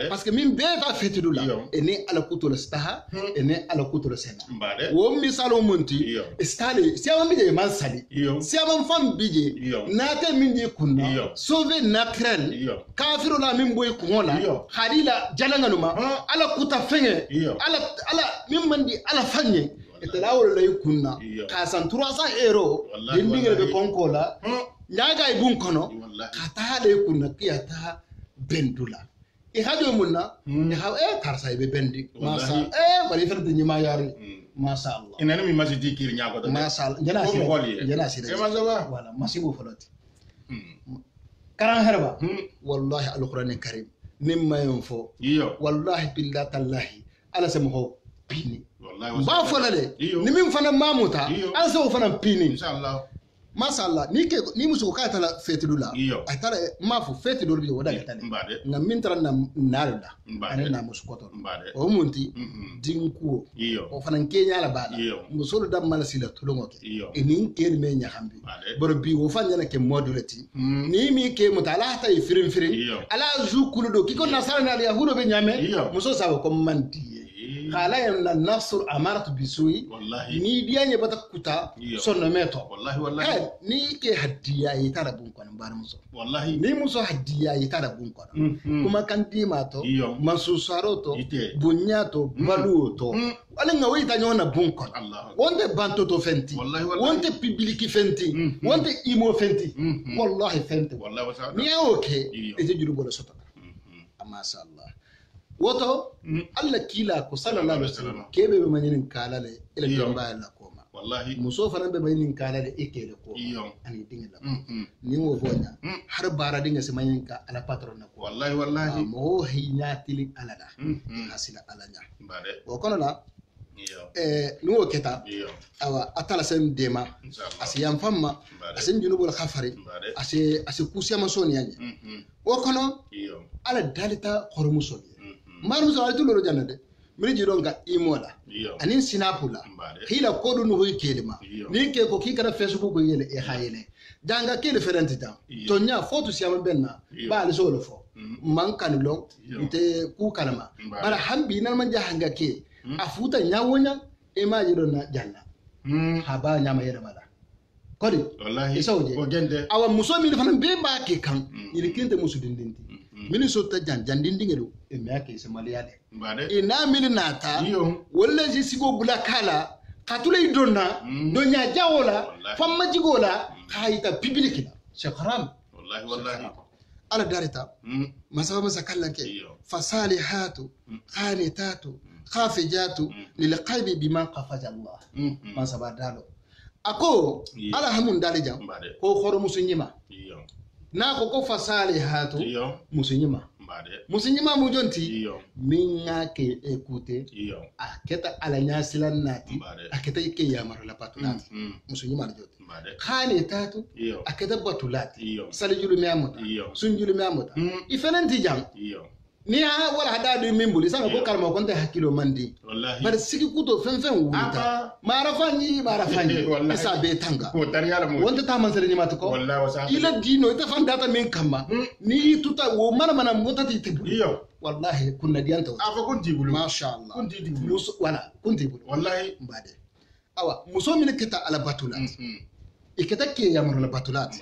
parce que min be ta fetidula ene ala kutul staha ene ala kutul sena wo misalo monti stale si am bije man sali si am fam bije nate min di kunna sauver naturel kafiru la min boy kumola khalila jalanganuma ala kuta fenge ala min mandi ala fanye etalawol lay kunna kasan 300 euro dindingere be konkola nyaga ibun kono kata lay kunna kiyata bendula e hajo munna e ha tarsa be bendi masa bari ferde nyima yari masha Allah inana mi masjidi kir nyaako do masha Allah jana si e masaba wala masibu foloti karan herba wallahi alquran karim mimma yunfo wallahi billahi tallahi ala samho pini wallahi ba folale ni min fana mamuta ala so fana pini inshallah mashallah ni musu ka tala fetidula ay tala mafu fetidul bi wada tale ngam min tara na narda ane na musu koto o munti dinku o fanan kenya la bada musul dam mala sila tulungo ke enin ken me nya hambi bor bi wo fanya na ke modulati ni mi ke mutala ta firin ala zukulu do kiko nasara na yahudo be nyame muso sawo ko manti khala ya nafsul amaratu bisui ni bianye bata kuta sonno meto wallahi ni ke hadiya yi tara bun kono bar muso wallahi ni muso hadiya yi tara bun kono kuma kan dimato masu saroto bunyato baluto wala ngawi ta nyona bun kono wonde banto to fenti wonde publiki fenti wonde imo fenti wallahi fenti ni okay e juru bola sota amma sha Allah woto alla kila ko sallallahu alaihi wasallam kebe be manyin kala le ila jamba la koma wallahi muso fana be manyin kala le ikele ko ani dingila ni wo fonya har har bara dinga simanka ala patron ko wallahi mo hinyatili alada hasila alanya o kono la nuwo keta awa atala sen dema asiyam famma asen junubul khafari ase kusiyama soniyanye o kono ala dalita hormuso marmuso ala tuloro jannade miri jiro nga imola anin sinapula hila kodu no hoy kelima ni ke ko ki kana facebook ko yele e hayele janga kele ferenti ta to nya foto siyama benna ba ali solo fo man kan lo nte ku kalama bara hambi nan man jahanga ke afuta nyawonya e ma jiro na janna haba nyama yere mala kodi wallahi o gende awa muso mi fana be ba ke kan ni kinte musu dindinti mini so ta jandindingelu e me ake se maliyade ina mini nata wala ji sigo bula kala katule idonna donya jawola famma jigola hayta public shakram wallahi ala darita masaba masakalake fasalihatu qanitatu khafijatu lilqalbi bima qafaja Allah masaba dalo ako ala hamun dalija ko khoro musunyima na ko fasalihatu musunyima musunyima mujonti minga ke écouter aketa ala nyasilan nati aketa ike yamaro la patulati musunyima joti khane tatu aketa batulati salijulu miamuta sunjulu miamuta ifenanti jam ni ha wala hadadu mimbuli sanga ko kalma konte hakilo mandi wallahi bar sigi kuto fen wuta marafanyi isa be tanga ko tariyala mo wonta ta mansere nyima to ko wallahi wasa ila dino ita fan data min kama ni tuta wo mana motati tibu wallahi kunna dianta afa kunti bulu masha Allah kunti bulu muso wala kunti bulu wallahi mbade awa muso min kita ala batulat ikata ke yamru la batulat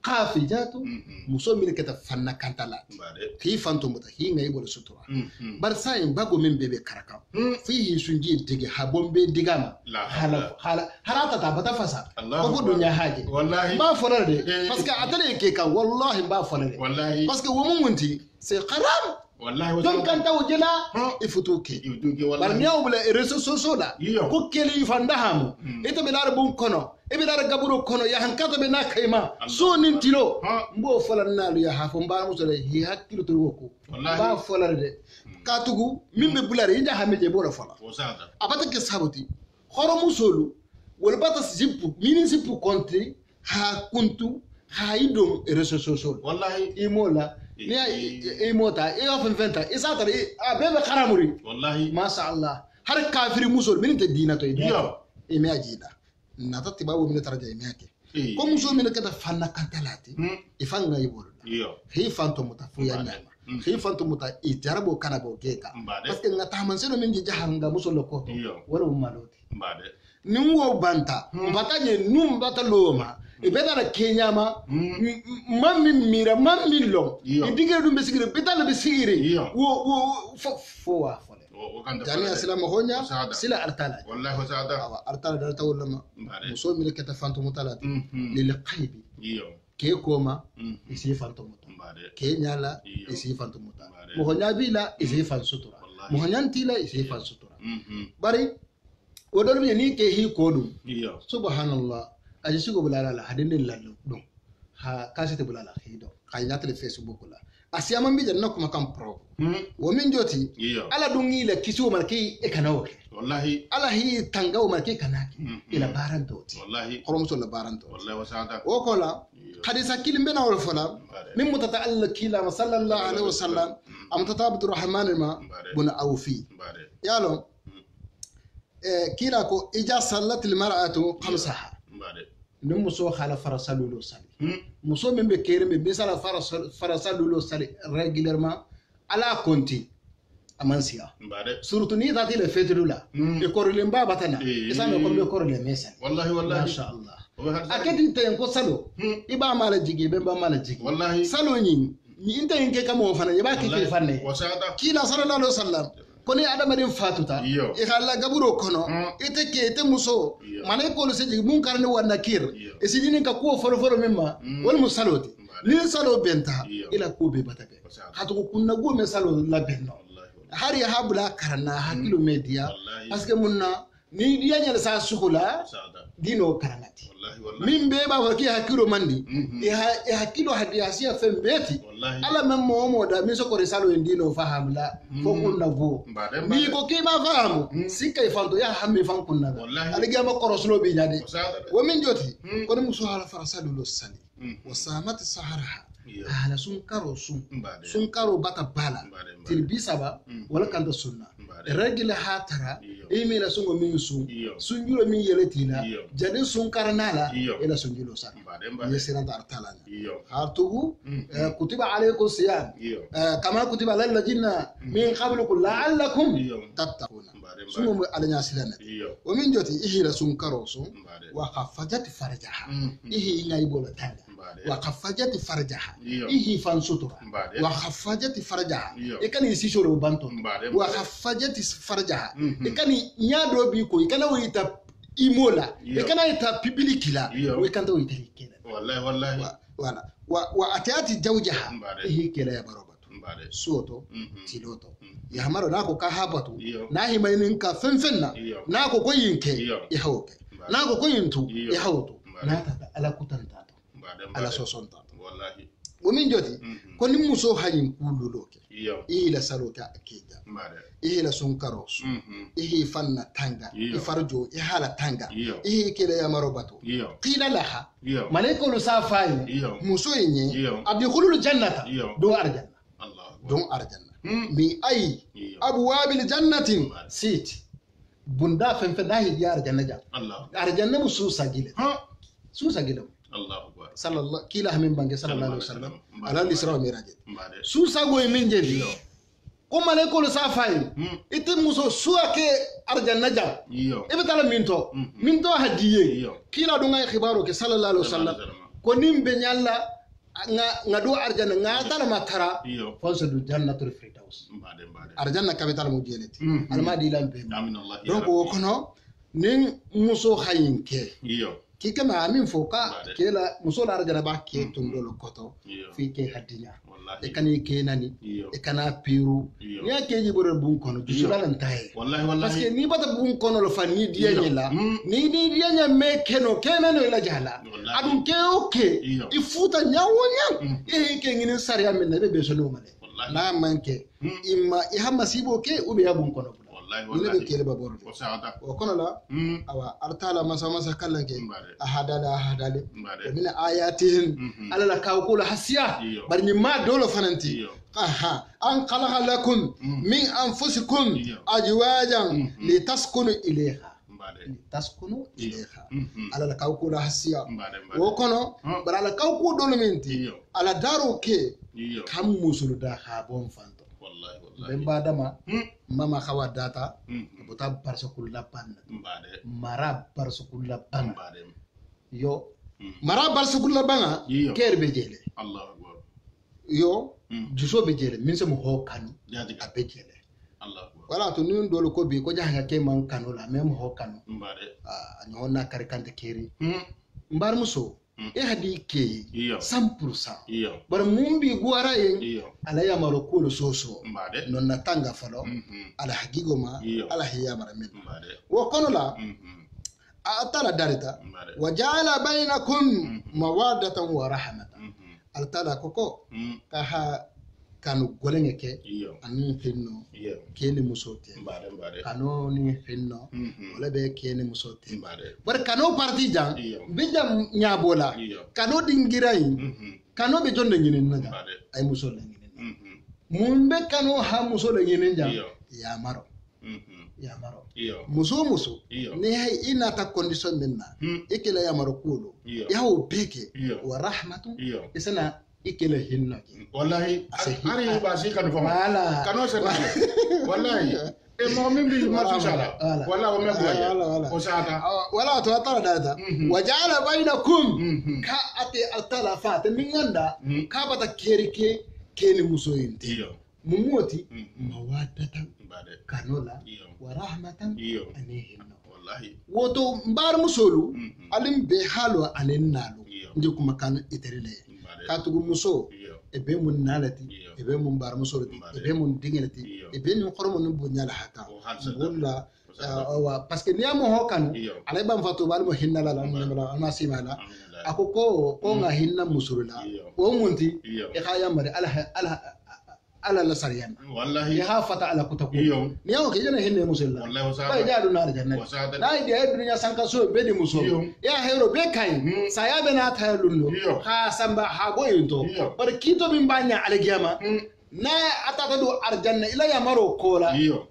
khafijatu muso min keta fanna kantalat ki fanto muta hi ngai wala sutura bar sai bago min bebe karaka fi sunji dige habombe digama hala harata ta bata fasa ko dunya haje wallahi ba folar de parce que atale ke kan wallahi ba folar de wallahi parce que wo munti c'est haram wallahi don kan taw jela ifutuke wallahi bar miaw bula reso soda ko keli fanda hamu ito belar bun kono e belar gaburo kono ya hankato be nakayma so nin tilo mbo folan nalu ya hafo mba musole hi hakkilu to woko ba folar de katugu mimbe bulare inja hameje bora fola abata ke saboti khoro musolu wol bata zipu mini zipu konti ha kuntu ha idom reso soda wallahi imola ni imota e ofan venta isata bebe kharamuri wallahi ma sha Allah har kafiri musol min te dina to e me ajida nata tibabu min taraja e me ake ko muso min kata fanna kantalati e fanga yibol hi fanto muta fu ya nyama hi fanto muta e jarabo kana bo geka parce que ngata man seno min jahanga musol ko wala maloti ningo banta mbataje num bata loma e bedara kenyama mammi mira mammi lo e digere dum be sigire bedala be sigire wo fo wa fole jani asila honya sila artala wallahi wasada wa artala dal tawlama muso mi lekata fanto mutalati lil qalbi ke koma isi fanto muta ke nyala isi fanto muta mo honya bila isi fan sutura mo honyantila isi fan sutura bari wodor mi ni ke hi kodum subhanallah aji sigo bulala la hadinde lallo don ha kasete bulala hido kayata le facebook la asiyama mbi janna kuma kam pro wo min joti ala dungi la kisu marki e kanawo wallahi ala hi tangawo marki kanaki ila baranto wallahi khoromuso la baranto wallahi wasada o kola hadisa kilimbe na wol fola min mutata'alla kila sallallahu alaihi wasallam am tatabdu rahman ma bun awfi yalo kila ko ija sallatil mar'atu khamsaha nin muso hala farasalulo sali muso min be kere be sala farasalulo sali régulièrement ala konti amansia surtout ni dati le fetulula e korle mba batana isa me kombe korle mesa wallahi masha Allah aketi ten ko salo iba mala jigi be ba mala jigi wallahi salo ni inte nke kamo fana yaba ke fanne kila sallallahu alaihi wasallam koni adama fatuta e khalla gaburo kono ite ke ite muso manay ko lo seji mun karne wanda kir e sidi ka ko folo memma wal musaloti ni salo benta ila ko be batake hatu ko kunna go me salo la benno hari habla karna hakilo media parce que munna ni diya nyal sa sukula dino karangati min be ba warki hakilo mandi e hakilo hadiasiya fembeti ala memmo mo da min so ko risalo en dino fahamla fo kunna go ni ko ke ma fahamu sikay fanto ya hammi fan kunna ala gama koroslo bi nyade wo min joti ko muso hala farasadu lo sali wa samat saharaha ala sun karo bata bala tilbi saba wala kanta sunna ragila hatara imela sungo min sun julo min yeletina jadi sun karnala ila sun julo sa yesiranta artalana hartugu kutiba alaykum siyam kama kutiba lil ladina min qablikum la'allakum tattaquna sungo alanya silana wa min joti ihira sun karo wa khafajat farjaha ihi ngai bola tanga wa khafajat farjaha ihi fan sutura wa khafajat farjaha ikani sishoro banto wa khafajat farjaha ikani nyado bi ko ikana wita imola ikana ita publikila wa ikanta wita hikela wallahi wala wa atati jawjaha ihi kela ya barobatu soto tiloto ya hamaro nako ka habatu nahi mainin ka fenfenna nako ko yinke ya hawke nako ko yintu ya hawto nata ala kutanta ala sosonta wallahi womin joti ko ni muso hayin kululoke ila saloka akida ila sunkaros fanna tanga farjo hala tanga kele ya marobatu qila laha malaika lu safai muso yenye adkhulul jannata do arjanna don arjanna mi ay abwabil jannatin sit bunda fen dahi ya arjanna ja arjanna muso sagile Allahu akbar sallallahu kila min bange sallallahu alaihi wasallam ala isra wa miraj su sago min jendi ko male ko sa fay ite muso suake arjanna jam ibe tala minto hadiye kila do ngay khibaro ke sallallahu alaihi wasallam ko nimbe nyalla nga do arjanna nga tala matara fonso du jannatul firdaus arjanna kabital mo jeleti almadi lambe donc ko kono nin muso khayinke kike ma amin foka kela musola arjana ba ke tundolo koto fi ke hadinya e kani ke nani e kana piru ya ke jibore bun kono jusula lan tay wallahi parce que ni bata bun kono lo fani dianya la ni dianya me keno kenano ila jala adun ke oke ifuta nyawonya e ke ngini sariya men na be so no male na manke imma ihamma sibo ke ube ya bun kono wallahi ni kele baboro o kono la awa artala masa kallanke ahadale min ayatin ala la kawkula hasiya barni ma dolo fananti an khalaqa lakum min anfusikum ajwajan litaskunu ilayha ala la kawkula hasiya o kono bara la kawku dolo minti ala daro ke kam musulu da ha bon fanto bemba dama mama khawa data buta barsakulla ban mara barsakulla ban yo mara barsakulla banga kerbe jele allah akbar yo juso be jele min se mo ho kanu abe jele allah akbar wala to nun dolo ko bi ko jaha ke man kanu la même ho kanu nyona karikante keri mbar muso e hadi ke 100% bar mumbi gwara yen ala ya maroko lo soso non na tanga falo ala hagigo ma ala hiya maramin wa kono la atala darita wa ja'ala bainakum mawaddatan wa rahmatan altala koko ka kanu golenge ke ani fenno kene musote kanu ni fenno wala be kene musote bar kanu parti jang bijam nyabola kanu dingirai kanu be jonde nginen naga ay musol nginen mumbe kanu ha musol nginen jang ya maro muso ne hay ina ta condition menna ikela ya maro kulo ya o beke wa rahmatu isana ikela hinna wallahi ari ba si kan fama kanu sa wallahi e mo min bi ma sala wala o me boya o sata wala to atara dada wajala bainakum ka ate altala fata minganda ka bata kerike kene muso yinti mumoti mawadatan kanola wa rahmatan anehinna wallahi woto mbar musolu alim be halo anennalu nje kuma kan iterele katugu muso ebe mun nalati ebe mun bar muso ebe mun dingelati ebe ni khormo ni bunyala haka wala parce que niyamo hokanu alay bam fatu bal mo hinna la alma simala ako ko nga hinna musulula o munti e khaya mari ala la sariyan wallahi ya fata ala kutaku niyawo ke jana hinne musulula bay jaadu nar jannati na ide e dunya sanka so be di musul ya hero be kay saya be na tayalunno ha samba ha boyinto bar kito bin banya algiyama na atata do arjanna ila ya maro kola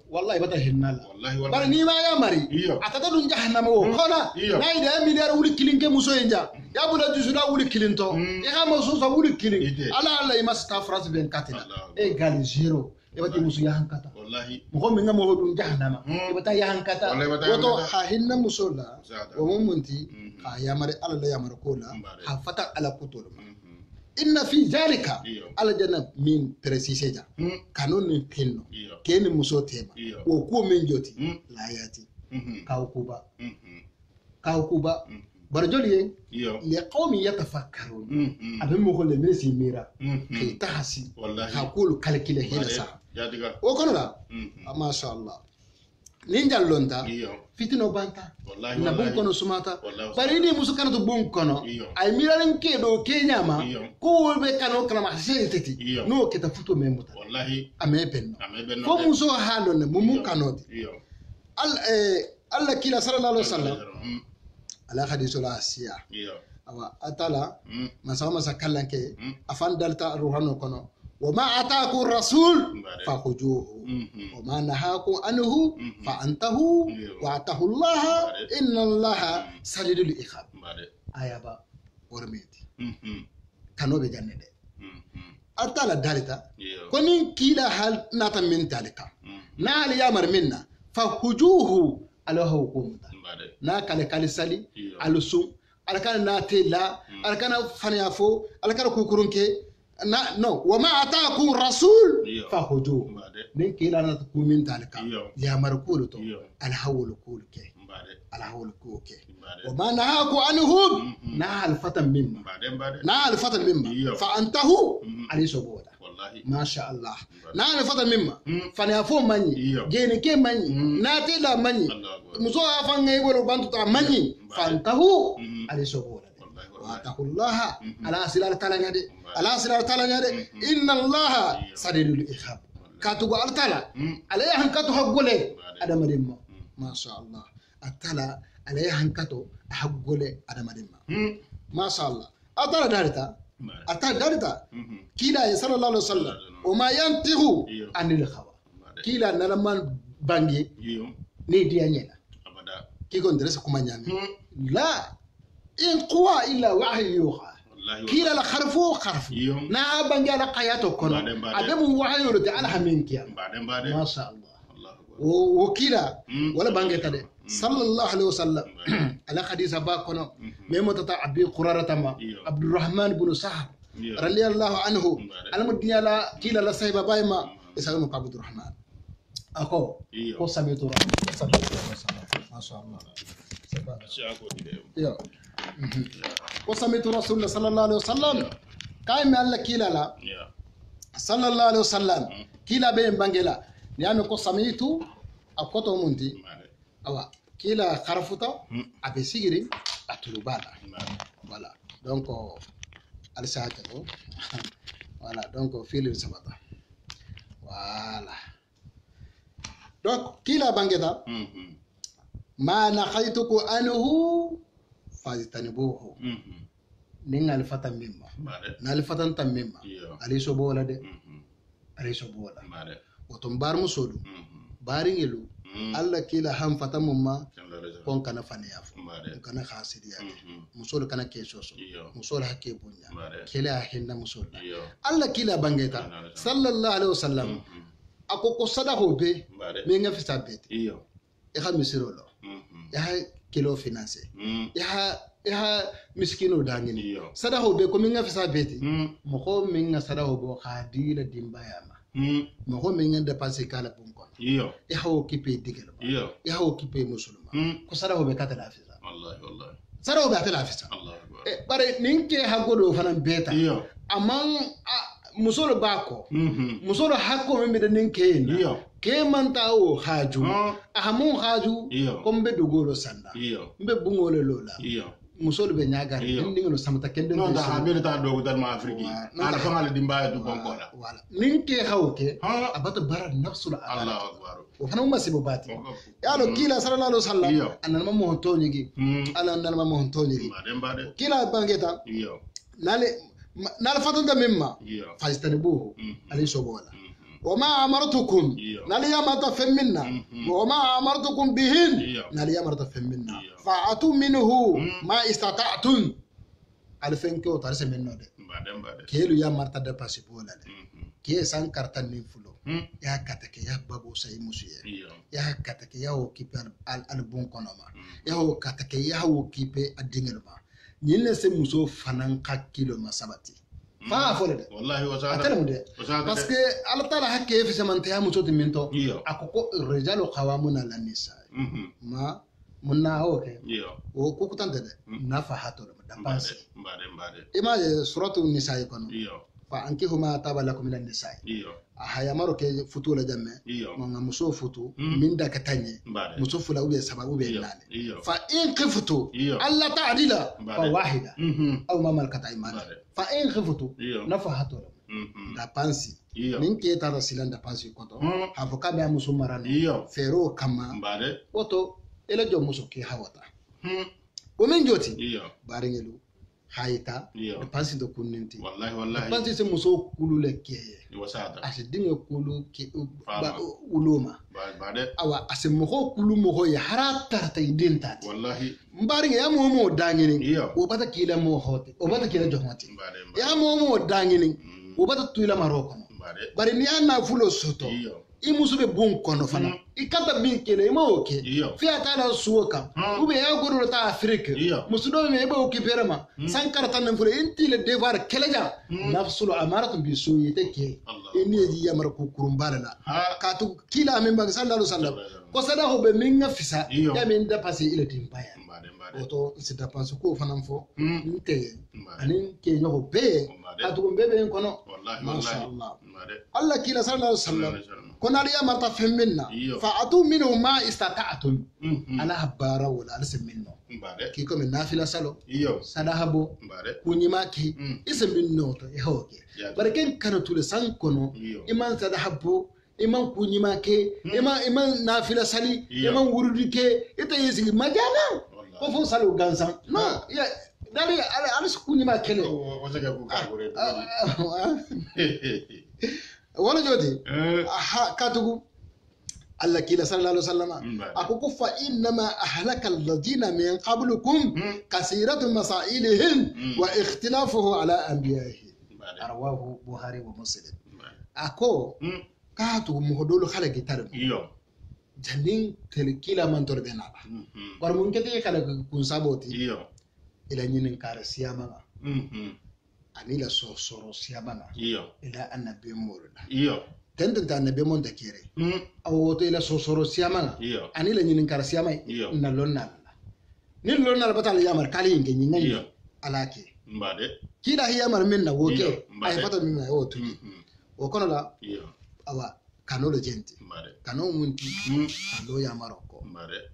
wallahi bata hinnala bar ni ma ya mari atata do jahannama wo kola na ide miliyar wuli kilinke muso enja ya bula jusuna wuli kilinto e ha muso sa wuli kilin ala imasta france 24 e gal zero e bati muso ya hankata wallahi mo min ngam ho dum jahannama e bata ya hankata woto ha hinna muso la o mumunti ha ya mari ala la ya maro kola ha fata ala kutolo inna fi zalika ala janna min préciséja kanon ni pinno kene muso tema wo ko min joti layati kawkuba barjoliye li qawmi yatafakkarun abin mo ko le mesi mira ki tahsi hakul kalkile hirsa o kono la ma sha Allah ninjal lonta fitino banta na bon kono sumata bari ni musu kana to bon kono ay miralen kedo kenyama ko wolbe kano kala ma seyteti no keta futo membuta wallahi ame benno ko muso halone mumu kanoti alla kila sallallahu alaihi wasallam ala hadithul asiya awa atala masama sakallanke afan dalta ruhano kono وما أتاكم الرسول فخذوه وما نهاكم عنه فأنتهوا وأتقوا الله إن الله شديد العقاب آية با ورميتي كانوا بجنة أتلا دالتا كونين كيلا حال ناتا من تالكا نال يامر منا فخذوه على حكومته نا كالي سالي على سوم على كان ناتلا على كان فنيافو على كان كوكورونكي no wama ataakum rasul fahudu nin kila na kumin talika ya markulu to al hawlu kulke wama nahaku anhum na al fatan mimma fa antahu ali soboda wallahi ma sha Allah na al fatan mimma fa na fo manyi gene ke manyi na tela manyi muso afan ngai bolo bantu ta manyi fa antahu ali soboda واتقوا الله على سلال تالانيا إن الله شديد العقاب كاتو التلا عليه هنكاتو حقوله ادم ديما ما شاء الله التلا عليه هنكاتو حقوله ادم ديما ما شاء الله اتلا دارتا كيلا صلى الله عليه وسلم وما ينتهي عن الهوى كيلا نلمان بانجي ني ديانينا ابدا كي كوندرس كومانيامي لا إن قوى إلا وحي يوحى كيلا لخرفو نا بنجا لقياتو كنو أدم وحي يولد على همينك ما شاء الله وكيلا ولا بنجا تدي صلى الله عليه وسلم على حديث أبا كنو ميمو تتا أبي قرارة ما عبد الرحمن بن سهر رضي الله عنه على مدنيا لا كيلا لا سايبا بايما يسألون عبد الرحمن أخو هو سميتو ما شاء الله يا وسميت رسول الله صلى الله عليه وسلم كاي مال كيلا لا صلى الله عليه وسلم كيلا بين بانجلا يعني كو سميتو اكوتو مونتي اوا كيلا خرفوتا ابي سيغري اتلوبالا voilà donc al saatako voilà donc filin sabata voilà donc kila bangeta ma nakhaytuku anhu fajtanibuhu nin alfatan mimma na alfatan tam mimma ali so bola de ali so bola woton bar musodu baringelu alla kila ham fatan mumma kon kana faniyafu kana khasiriya musol kana kesoso musol hakke bunya kila hinna musol alla kila bangeta sallallahu alaihi wasallam akoko sadaho be me nga fisabete e khamisiro lo ya kilo financé ya miskino dangini sadaho be ko minga fisa beti mo ko minga sadaho bo khadila dimbayama mo ko minga dépenser kala bunkon ya hawo kipe digel ya hawo kipe musulma ko sadaho be kata lafisa wallahi sadaho be kata lafisa Allah bare ninke hagodo fanan beta amman musolo bako musolo hakko min be nin kena ke manta o haju ahamun haju kombe dugolo sanda mbe bungole lola musolu be nyaga ndingo samata kende no da habere ta dogo dal ma afriki ala fangale dimbaye du bonkola wala ninke hawke abata bara nafsul Allahu akbar o fana masibo bati yalo kila sallallahu alaihi wasallam anana mo hontonyi gi ala anana mo hontonyi gi kila bangeta nale fatanda mimma fajtanibuhu ali sobola وما أمرتكم نالي أمرت فمنا وما أمرتكم بهن نالي أمرت فمنا فأتوا منه ما استطعتم على فينكو تارس منه ده كيلو يا مرتا ده باسيبولا ده كي سان كارتا نيفلو يا كاتك يا بابو ساي مسيه يا كاتك يا هو كيبي البون كونوما يا هو كاتك يا هو كيبي الدينغلما نيل سي مسو فنان كيلو ما سباتي fa fole de wallahi wasada atalamu de parce que Allah taala hakke fi samante ya muto minto akoko rijalu qawamuna lan nisa ma munna oke o ko kutante de nafa hato da pansi mbade imaje suratu nisa ikono fa ankihuma tabalakum minan nisa haya maro ke futu la jamme mo muso futu min da katanye muso fula ube sababu be nane fa in khiftu alla ta'dila fa wahida aw ma malakat aymanu fa in khiftu nafahatu da pansi min ke tara silanda pansi koto avoka be muso marano fero kama woto ele jo muso ke hawata o min joti baringelu hayta de pansi do kunninti wallahi pansi se muso kulu leke wasada asidinga kulu ke uluma bade awa asemoho kulu moho ya harata ta idinta wallahi mbaringa ya momo dangini o bata kila mo hote o bata kila johmati ya momo dangini o bata tuila maroko bari ni anna fulo soto imusu be bon kono fana ikata min kele moke fi atala suoka ube ya goro ta afrique musudo me be o kiperama sankara tan fure intile devoir keleja nafsul amaratun bi suyete ke eni ji yamar ko kurumbala la ka to kila min bang sallallahu sallam ko sada ho be min ngafisa ya min da passé ile timpaya oto sita panso ko fana fo nte anin ke nyoko be atu mbebe kono wallahi Allah kila sallallahu sallam كنا ليا مرتا فهمنا فأتوا منه ما استطعتم على هبارة ولا لسه منه كيكم النافلة سلو سلاحبو كونيماكي اسم منه يهوكي بركين كانوا تلسان كنو إمان سلاحبو إمان كونيماكي إمان نافلة سلي إمان وروديكي إتا يسيك مجانا وفو سلو غانسان نو يا دالي على كونيماكي wala jodi aha katugu alla kila sallallahu alaihi wasallam akuku fa inna ma ahlaka alladhina min qablukum kaseeratu masailihim wa ikhtilafuhu ala anbiya'ihi arwahu buhari wa muslim ako katugu muhodolo khala gitar janin telkila man torbena war mun kete khala kun saboti ila nyinin kar siyama anila soro siyamana ila annabi murna tendenta annabi mon dakire awoto ila soro siyamana anila nyinin kar siyamai na lonna ni lonna batal yamar kali nge nyinga alake mbade kila hiyamar minna woke ay fata minna woto o kono la awa kanolo jenti kano munti kano ya maroko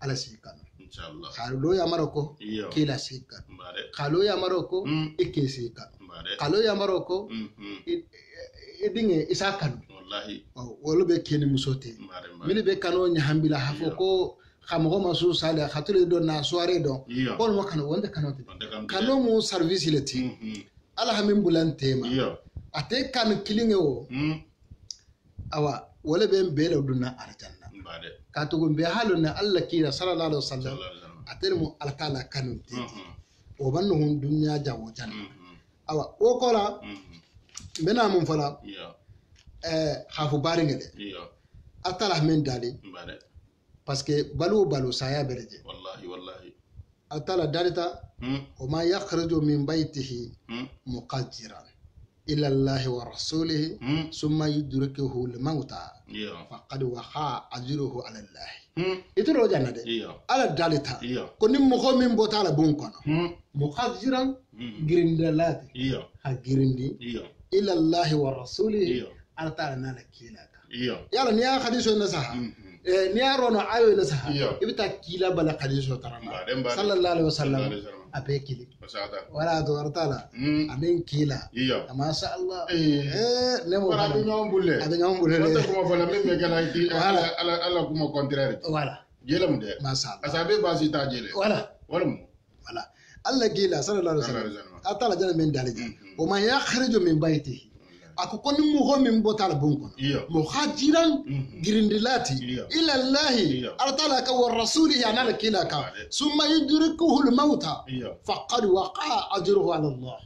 ala sikano inshallah kalo ya maroko kila sikano kalo ya maroko ikesika kalo ya maroko idinge isakanu wallahi wolo be keni musote mini be kano nyahambila hafo ko xamgo masu sale khatule do na soirée do ko mo kano wonde kanote kano mo service leti ala hamin bulantema ate kan kilinge o awa wala be bela dunna arjanna katugo be haluna alla kira sallallahu alaihi wasallam atermo alkala kanunti o banno hun dunya jawo jan awa o kola bena mun fala hafu baringede atala men dali parce que balu saya bereje wallahi atala dalita o ma yakhruju min baytihi muqaddiran ila Allah wa rasulihi summa yudrikuhu al-mauta faqad waqa ajruhu ala Allah itoro janade ala dalita ko nim mo ko min botala bon kono muqaddiran girindalati ha girindi ila Allah wa rasulihi alta na la kila ka yala ni ya hadiso na saha ni ya rono ayo na saha ibita kila bala hadiso tarama sallallahu alaihi wasallam abe kili wala to artala anen kila ma sha Allah ne mo wala bi ñom bulle wala ko mo fala même gala di ala ko mo contraire wala jelam de ma sha Allah asabe basi ta jele wala Allah gila sallallahu alaihi wasallam atala jana men daliji o man yakhriju min baytihi ako koni mo min botala bonko mo khajiran girindilati ila Allah artala ka wa rasulihi anala kila ka summa yudrikuhu al-mauta faqad waqa ajruhu ala Allah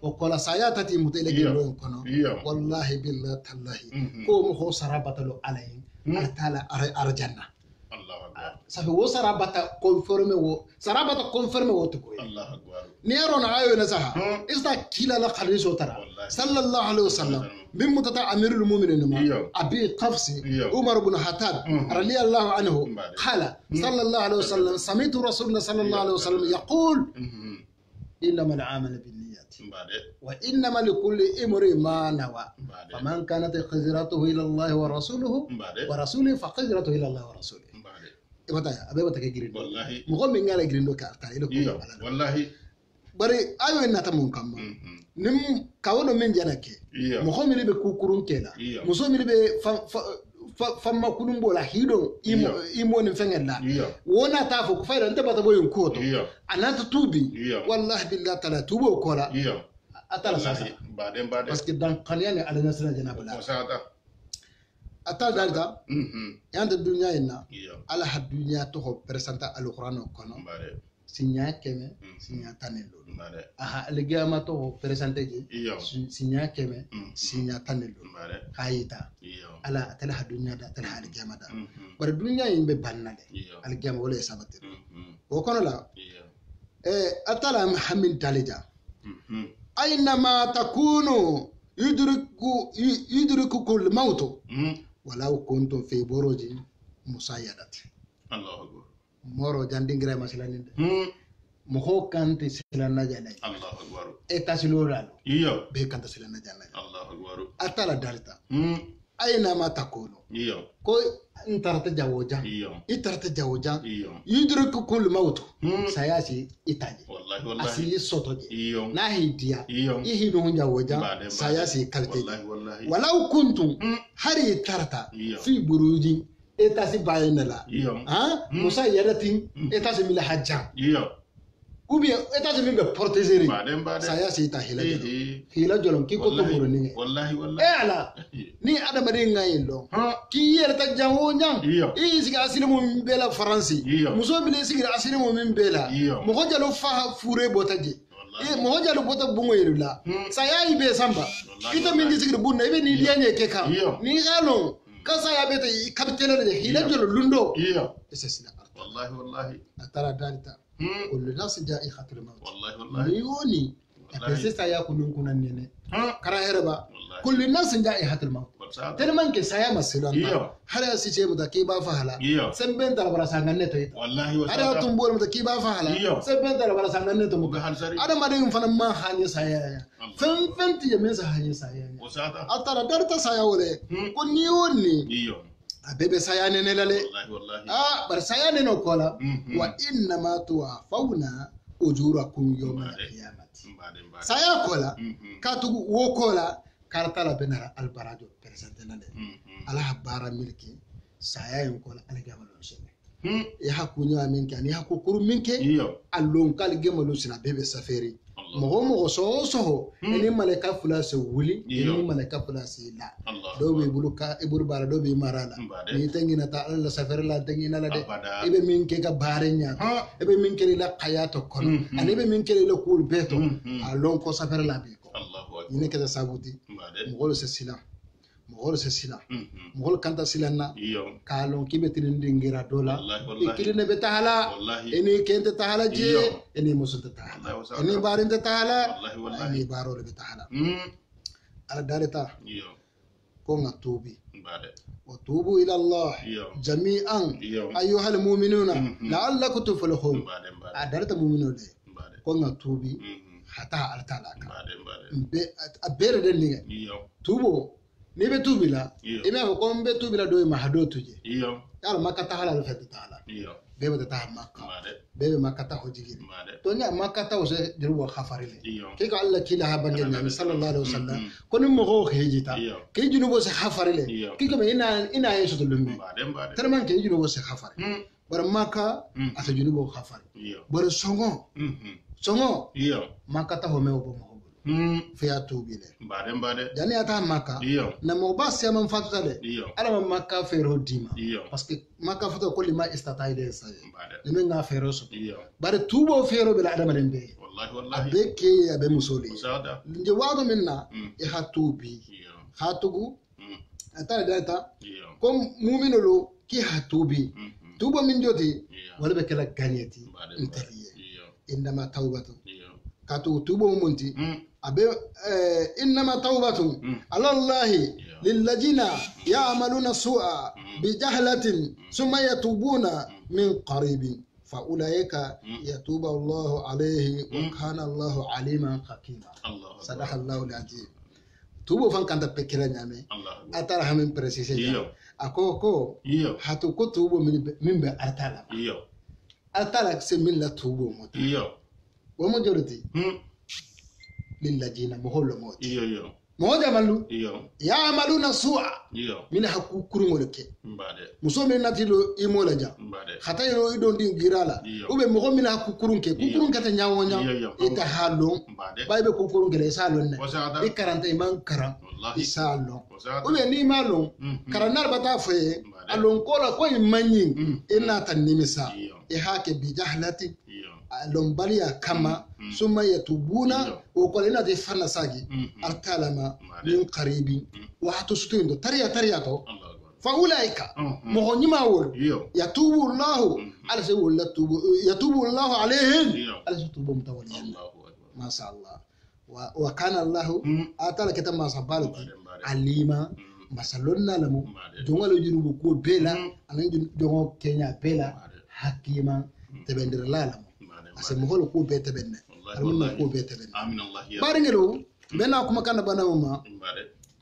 wa qala sayatati mutalaki lo kono wallahi billahi tallahi ko mo sarabatalu alayhi artala arjanna safi wo sarabata confirme wo to koy Allah akbar ni ron ayo na saha isda kila la khaliso tara sallallahu alaihi wasallam min mutata amirul mu'minin ma abi qafsi umar ibn hatab radiyallahu anhu qala sallallahu alaihi wasallam sami'tu rasulullah sallallahu alaihi wasallam yaqul innamal a'malu binniyat wa innamal likulli imrin ma nawa faman kanat hijratuhu ila Allah wa rasulihi fa hijratuhu ila Allah wa rasulihi ibata abe bata ke girin wallahi mo min ngala girin do ka ta ilo ko wallahi bari ayo na ta mun kamma nim kawono men janake mo mi be kukurun kela muso mi be famma kunun bola hido imo ni fengella wona ta fo ko fayda nta bata boyon koto anata tubi wallahi billahi taala tubo kola atala sasa baden parce que dans qaliyani ala nasra janabala ata dalda yanda dunya ina ala had dunya to ho presenta alquran kono sinya keme sinya tanelo aha aligama to ho presente je sinya keme sinya tanelo kayita ala atala had dunya da atala aligama da bar dunya yimbe bannade aligama wala sabate o kono la atala muhammad dalija aina ma takunu yudrikukum al-maut ولو كنتم في بروج مسيدة الله أكبر مورو جاندينغرا مثلا مخو كانت سلنا جانا الله أكبر اتاسلورال به كانت سلنا جانا الله أكبر أتلا دارتا أينما تكونوا كو انترت جاوجا انترت جاوجا يدرككم الموت سياسي إتاجي والله أسي صوتي ناهي ديا إيه نون جاوجا سياسي كالتي ولو كنتم هري ترتا في بروج إتاسي باينلا ها موسى يرتين إتاسي ملا حجا ou bien état de mimbe protéger saya sita hila jolon ki ko to muro ni wallahi ala ni adama de ngaylo ki yerta jango nyang siga asile mo bela france muso bile siga asile mo bela mo hojalo fa fure botaje mo hojalo bota bungo yirula saya ibe samba ita min siga bunna ibe ni lianye ke kam ni galo ka saya bete capitaine de hila jolo lundo c'est wallahi atara dalita كل الناس جائحة الموت والله مليوني بس سايا كلهم كنا نينه كره هربا كل الناس جائحة الموت تلمن كسايا مسلون هذا سيجي متكيبا فهلا سبين ترى برا سانغنة تويت والله هذا تنبول متكيبا فهلا سبين ترى برا سانغنة تومك هذا ما دين فنا ما هاني سايا فن تيجي سايا سايا أترى درت سايا وله كنيوني abebe sayane nelale wallahi bar sayane no kola wa inna ma tuwafawna ujurakum yawmal qiyamati saya kola katu wo kola kartala benara albarajo presente nale ala habara milki saya en kola ala gamalo shene ya hakunya minke ani hakukuru minke allon kal gemalo sina bebe safari mogo soho eni malaka fula se wuli eni malaka fula se la do be buluka ibur bara do be marala ni tengina ta alla safari la tengina la de ibe min ke ka barenya ibe min ke la qayato kono ani ibe min ke la kul beto alon ko safari la be ko Allahu akbar ni ke ta sabuti mogo se sila mogol kanta silanna kalon kibe tinindingira dola ikirine be tahala eni kente tahala je eni musulta tahala eni barinte tahala eni barole be tahala ala daleta ko ngatubi وتوبوا إلى الله جميعا أيها المؤمنون لعلكم تفلحون أدرت المؤمنون كون توبي hata altalaka abere den linga tubo ni be tubila ina ko mbe tubila do ma hado tuje yalla makata halal fatu taala bebe ta makka bebe makata hojigi to nya makata o se dirbo khafarile ke ko Allah kila ha bangen nabi sallallahu alaihi wasallam ko ni mo ko hejita ke junubo se khafarile ke ko ina yeso to lumbe terman ke junubo se khafare bar makka asa junubo khafare bar songo makata ho me obo mo fiya tubile bade jani ata makka na mo bas ya man fatu de ala makka fero dima parce que makka fatu ko lima istatay de sa ni nga fero so bare tubo fero bila adama den be wallahi be ke ya be musoli nje wado minna e hatubi hatugu ata data comme mu'minulu ki hatubi tubo min joti wala be kala gagneti inteliye indama tawbatu katu tubo munti abe innama tawbatu ala allahi lilladina ya'maluna su'a bijahlatin thumma yatubuna min qaribin fa ulaika yatubu Allahu alayhi wa kana Allahu aliman hakima sadaqa Allahu al-azim tubo fan kanta pekira nyame atara hamen préciser akoko hatu ko tubo min be atala se min la tubo mo wa majority lillajina moholo moti moja malu ya amaluna su'a min hakukuru ngoleke muso min natilo imola ja khata yo idon din girala ube mo min hakukuru ke kukurun kata nyawonya ita halon baybe kukurun gele salon ne e karanta iman karam isalon ube ni malon karanar bata fe alon kola ko imanyin ina tan nimisa e hake bi jahlati lombalia kama summa yatubuna ukolina de fana sagi alkalama min qaribi wa hatustundo tariya to fa ulaika mohonyima wol yatubu Allah ala se wol yatubu Allah alayhim ala se tubu mutawalliyan ma sha Allah wa kana Allah atala kita ma sabalati alima masalonna lamu jongalo jurubu ko bela anan jongo Kenya bela hakima tebendira lalam ase moholo ko bete benne almunna ko bete benne amin Allah ya baringelo bena kuma kana banama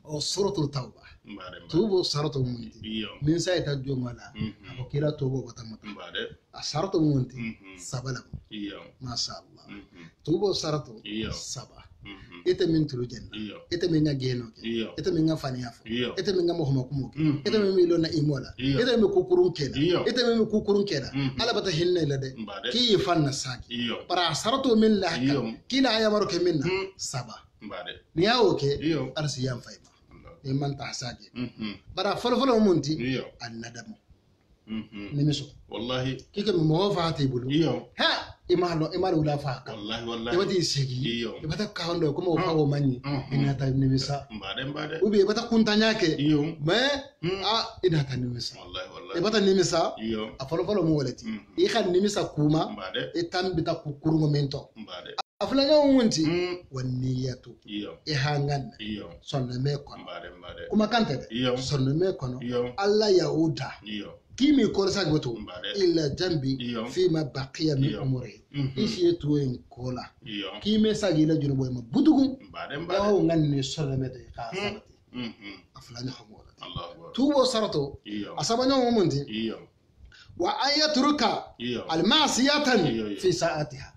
o suratul tauba tubo sarato munti min sayta jomala ko kira tubo batamata asarato munti sabalam ma sha Allah tubo sarato saba ite min tulu janna ite min nga geno ite min nga faniyafo ite min nga mohoma kumo ite min mi lona imola ite min kukurun keda ala bata hinne lade ki fanna saki para sarato min la kila ayamaro ke minna saba ni yawo ke arsi yam fayma ni man tahsaki bara folo munti annadamu nimiso wallahi kike mo faati bulu ha imalo la faaka wallahi ibati sigi ibata kawndo ko mo fawo manyi inata nimisa mbade ubi ibata kuntanyake me inata nimisa wallahi ibata nimisa afolo mo walati i khan nimisa kuma itambita kukurungo mento afula nyawunti waniyatu ihangan sonne me kono kuma kante sonne me kono alla yauda kimi korsa goto illa jambi fi ma baqiya min umri ishi to en kola kimi sagi la junubo ma budugu yawo nganni sonne me de khasati afula nyahamola tubo sarato asabanya mumunti wa ayatruka almasiyatan fi sa'atiha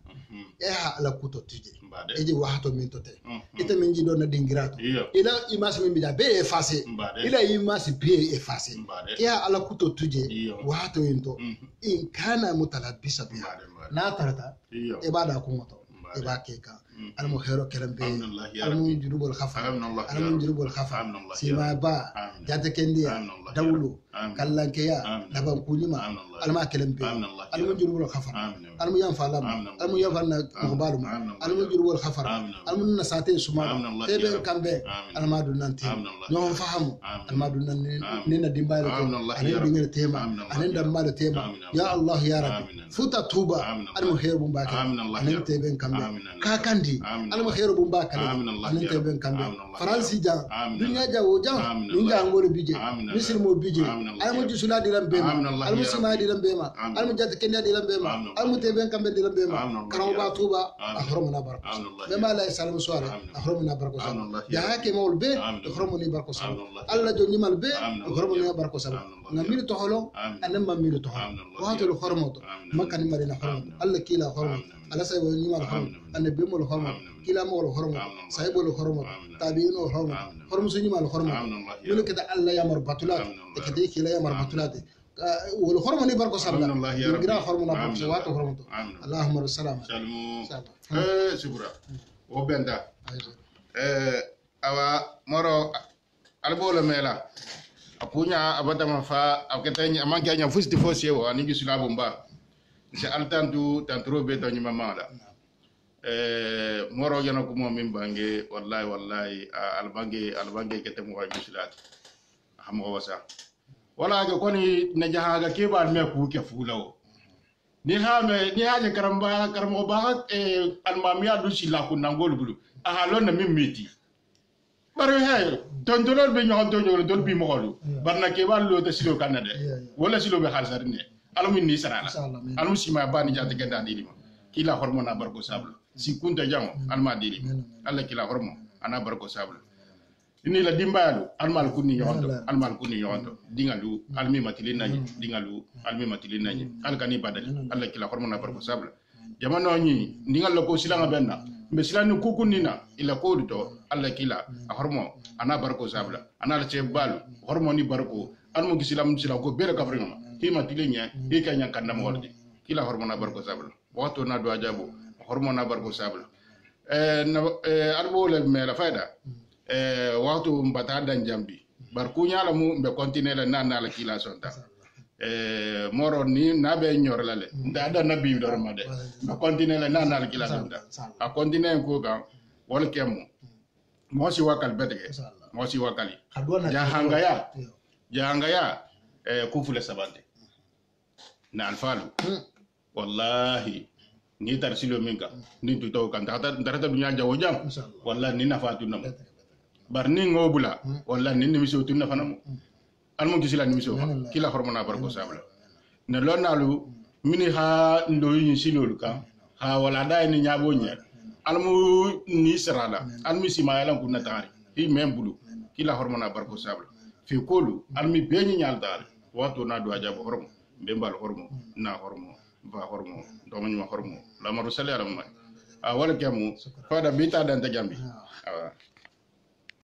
eha ala kuto tije eji wahato min tote ite min jido na dingirato ila imasi min bija be effacer ila imasi be effacer eha ala kuto tije wahato into in kana mutalabisa bi na tarata ibada ko moto iba keka almu khairu kalam be almu jurubul khafa sima ba jate kendia dawlu kallankeya daban kunyima alma kalam be almu jurubul khafa almu yanfalam almu yanfalna mubalu almu jurubul khafa almu nasate suma tebe kambe alma dunanti no fahamu alma dunan nina dimbayro anen dingere tema anen dammal tema ya Allah ya rabbi futa tuba almu khairu bumbaka anen tebe kambe kakandi alma khairu bumbaka anen tebe kambe faransi ja dunya jawo ja ninja ngoro bije misir mo bije almu jusula dilam bema almu sima dilam bema almu jat kenya dilam bema almu teben kambe dilam bema karamba tuba ahromuna barko bema la salamu suare ahromuna barko ya hake maul be ahromuni barko alla jonni mal be ahromuni barko ngamiri to holo anem mamiru to wato lo hormoto makani marina hormoto alla kila hormoto alla say woni mal hormoto anne be mo lo hormoto kila mo lo hormoto say bo lo hormoto tabiino hormoto hormoto sunni mal hormoto min kada alla yamar batulat e kede kila yamar batulat wal hormoto ni barko sabla gira hormoto barko wato hormoto allahumma salama salmu subra o benda awa moro albolo mela apunya abadama fa aketanya amanganya fusti fosi wa ni gisula bomba se altantu tantrobe to nyima mala moro jana ko mo min bange wallahi albange ketem wa gisulat hamo wasa wala ga koni na jahaga ke ba me ku ke fulawo ni ha karamba ba almamiya du sila ku nangol bulu ahalon na min meti bari hay tondolol be ñoo tondolol dol bi mo xolu barna ke wallo de silo kanade wala silo be xalsarine alamu ni sarala alamu sima bani jati ganda dili kila hormona barko sabla si kunta jango alma dili alla kila hormo ana barko sabla ini la dimbalu almal kunni yonto dingalu almi matilinaji dingalu almi matilinaji alkani badali alla kila hormona barko sabla jamano ni dingal ko silanga benna mbe silani kukunina ila kodito alla kila hormo ana barko sabla ana la cebalu hormo ni barko almo gisilam sila ko bere kafringa hima tilenya e kanya kandam wolde kila hormo na barko sabla wato na do ajabo hormo na barko sabla albo le mela fayda wato mbata dan jambi barkunya la mu mbe continue la nana la kila sonta moro ni nabe nyor lale nda nabi do ramade a continue la nana la kila sonta a continue ko ga wol kemu mo si wakal bedege mo si wakali jahangaya kufule sabande na alfalu wallahi ni tarsilo minka ni tuto kan tarata dunya jawo jam wallahi ni nafatu nam bar ni ngobula wallahi ni miso tunna fanam almo gisila ni miso kila hormona barko sabla ne lonalu mini ha ndo yin silolu kan ha wala dai ni nyabo nye almo ni sarala almi simayala kunna tari hi membulu kila hormona barko sabla fi kolu almi beñi nyal dal wato na do ajabo hormo bembal hormo na hormo va hormo do ma hormo la maru sale alam wala kemu fada bita dan ta jambi